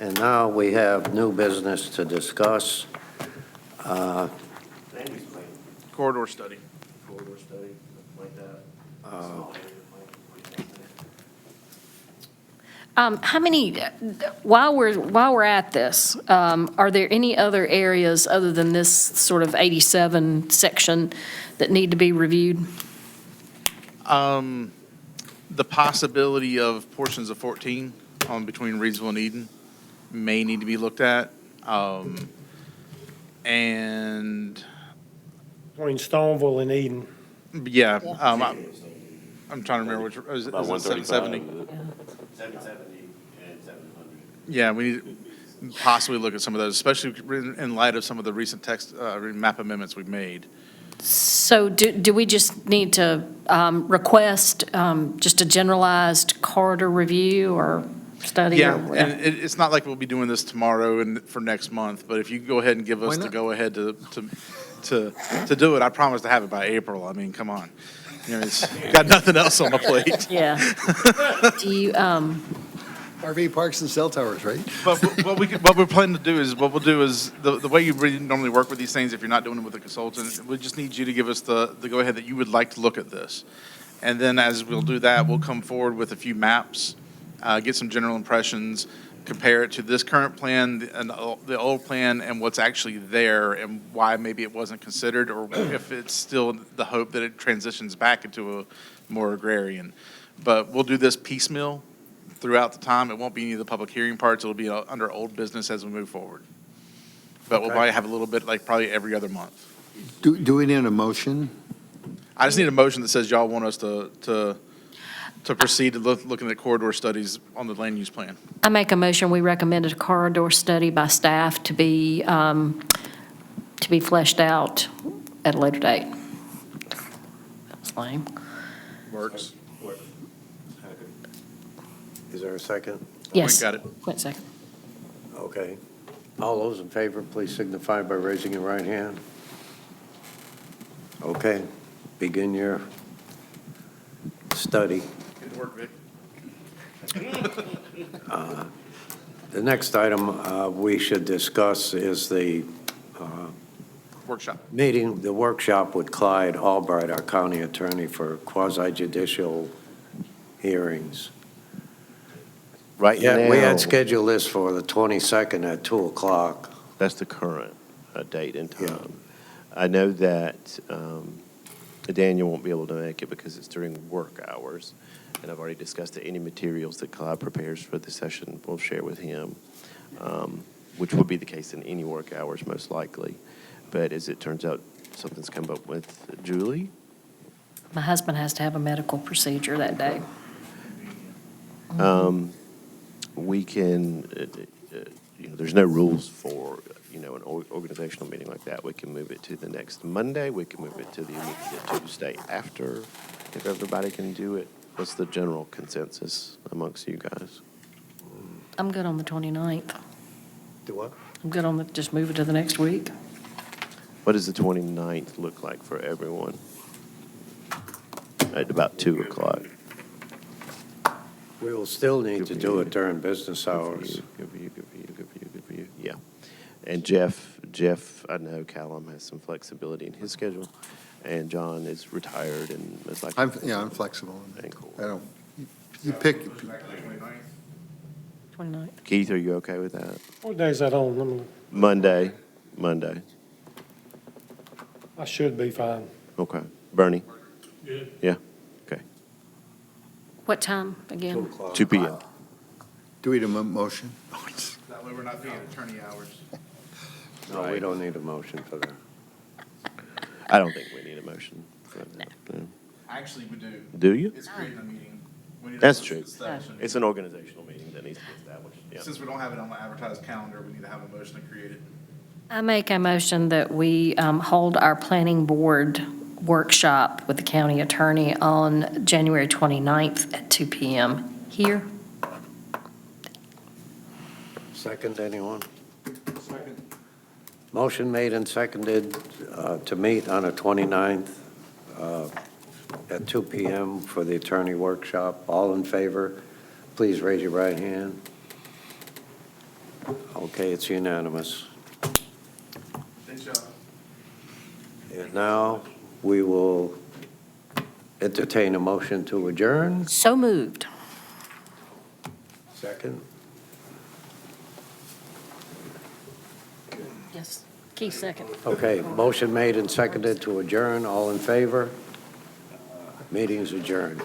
And now we have new business to discuss. Corridor study. Corridor study, like that. How many, while we're at this, are there any other areas other than this sort of 87 section that need to be reviewed? The possibility of portions of 14 between Reedsville and Eden may need to be looked at. And, Between Stoneville and Eden. yeah, I'm trying to remember which, is it About 770? 770 and 700. Yeah, we need to possibly look at some of those, especially in light of some of the recent text, map amendments we've made. So do we just need to request just a generalized corridor review or study? Yeah, or- and it's not like we'll be doing this tomorrow and for next month, but if you go ahead and give us Why the not? go-ahead to do it, I promise to have it by April. I mean, come on. You know, it's got nothing else on the plate. Yeah. Do you, RV parks and cell towers, right? But what we're planning to do is, what we'll do is, the way you really normally work with these things, if you're not doing it with a consultant, we just need you to give us the go-ahead that you would like to look at this. And then as we'll do that, we'll come forward with a few maps, get some general impressions, compare it to this current plan and the old plan and what's actually there and why maybe it wasn't considered, or if it's still the hope that it transitions back into a more agrarian. But we'll do this piecemeal throughout the time. It won't be any of the public hearing parts. It'll be under old business as we move forward. But we'll Okay. probably have a little bit, like probably every other month. Do we need a motion? I just need a motion that says y'all want us to proceed to looking at corridor studies on the land use plan. I make a motion, we recommend a corridor study by staff to be fleshed out at a later date. That's lame. Works. Is there a second? Yes. Got it. Wait a second. Okay. All those in favor, please signify by raising your right hand. Okay, begin your study. Good work, Vic. The next item we should discuss is the Workshop. meeting, the workshop with Clyde Albright, our county attorney, for quasi-judicial hearings. Right now. Yeah, we had scheduled this for the 22nd at 2 o'clock. That's the current date and Yeah. time. I know that Daniel won't be able to make it because it's during work hours, and I've already discussed that any materials that Clyde prepares for the session we'll share with him, which will be the case in any work hours most likely. But as it turns out, something's come up with Julie. My husband has to have a medical procedure that day. We can, there's no rules for, an organizational meeting like that. We can move it to the next Monday. We can move it to the immediate Tuesday after, if everybody can do it. What's the general consensus amongst you guys? I'm good on the 29th. Do what? I'm good on just move it to the next week. What does the 29th look like for everyone? At about 2 o'clock. We will still need to do it during business hours. Good for you, good for you, good for you, good for you. Yeah. And Jeff, I know Callum has some flexibility in his schedule, and John is retired and is like. I'm flexible. And cool. I don't, you pick, 29th. Keith, are you okay with that? What day is that on? Let me look. Monday. I should be fine. Okay. Bernie? Good. Yeah, okay. What time again? 2 p.m. do we need a motion? That way we're not paying attorney hours. No, we don't need a motion for that. I don't think we need a motion for that. No. Actually, we do. Do you? It's creating a meeting. We need to That's host true. this session. It's an organizational meeting that needs to be established. Yeah. Since we don't have it on the advertised calendar, we need to have a motion to create it. I make a motion that we hold our planning board workshop with the county attorney on January 29th at 2 p.m. here. Second, anyone? Second. Motion made and seconded to meet on the 29th at 2 p.m. for the attorney workshop. All in favor, please raise your right hand. Okay, it's unanimous. Thanks, y'all. And now we will entertain a motion to adjourn. So moved. Second. Yes. Keith, second. Okay, motion made and seconded to adjourn. All in favor? Meeting's adjourned.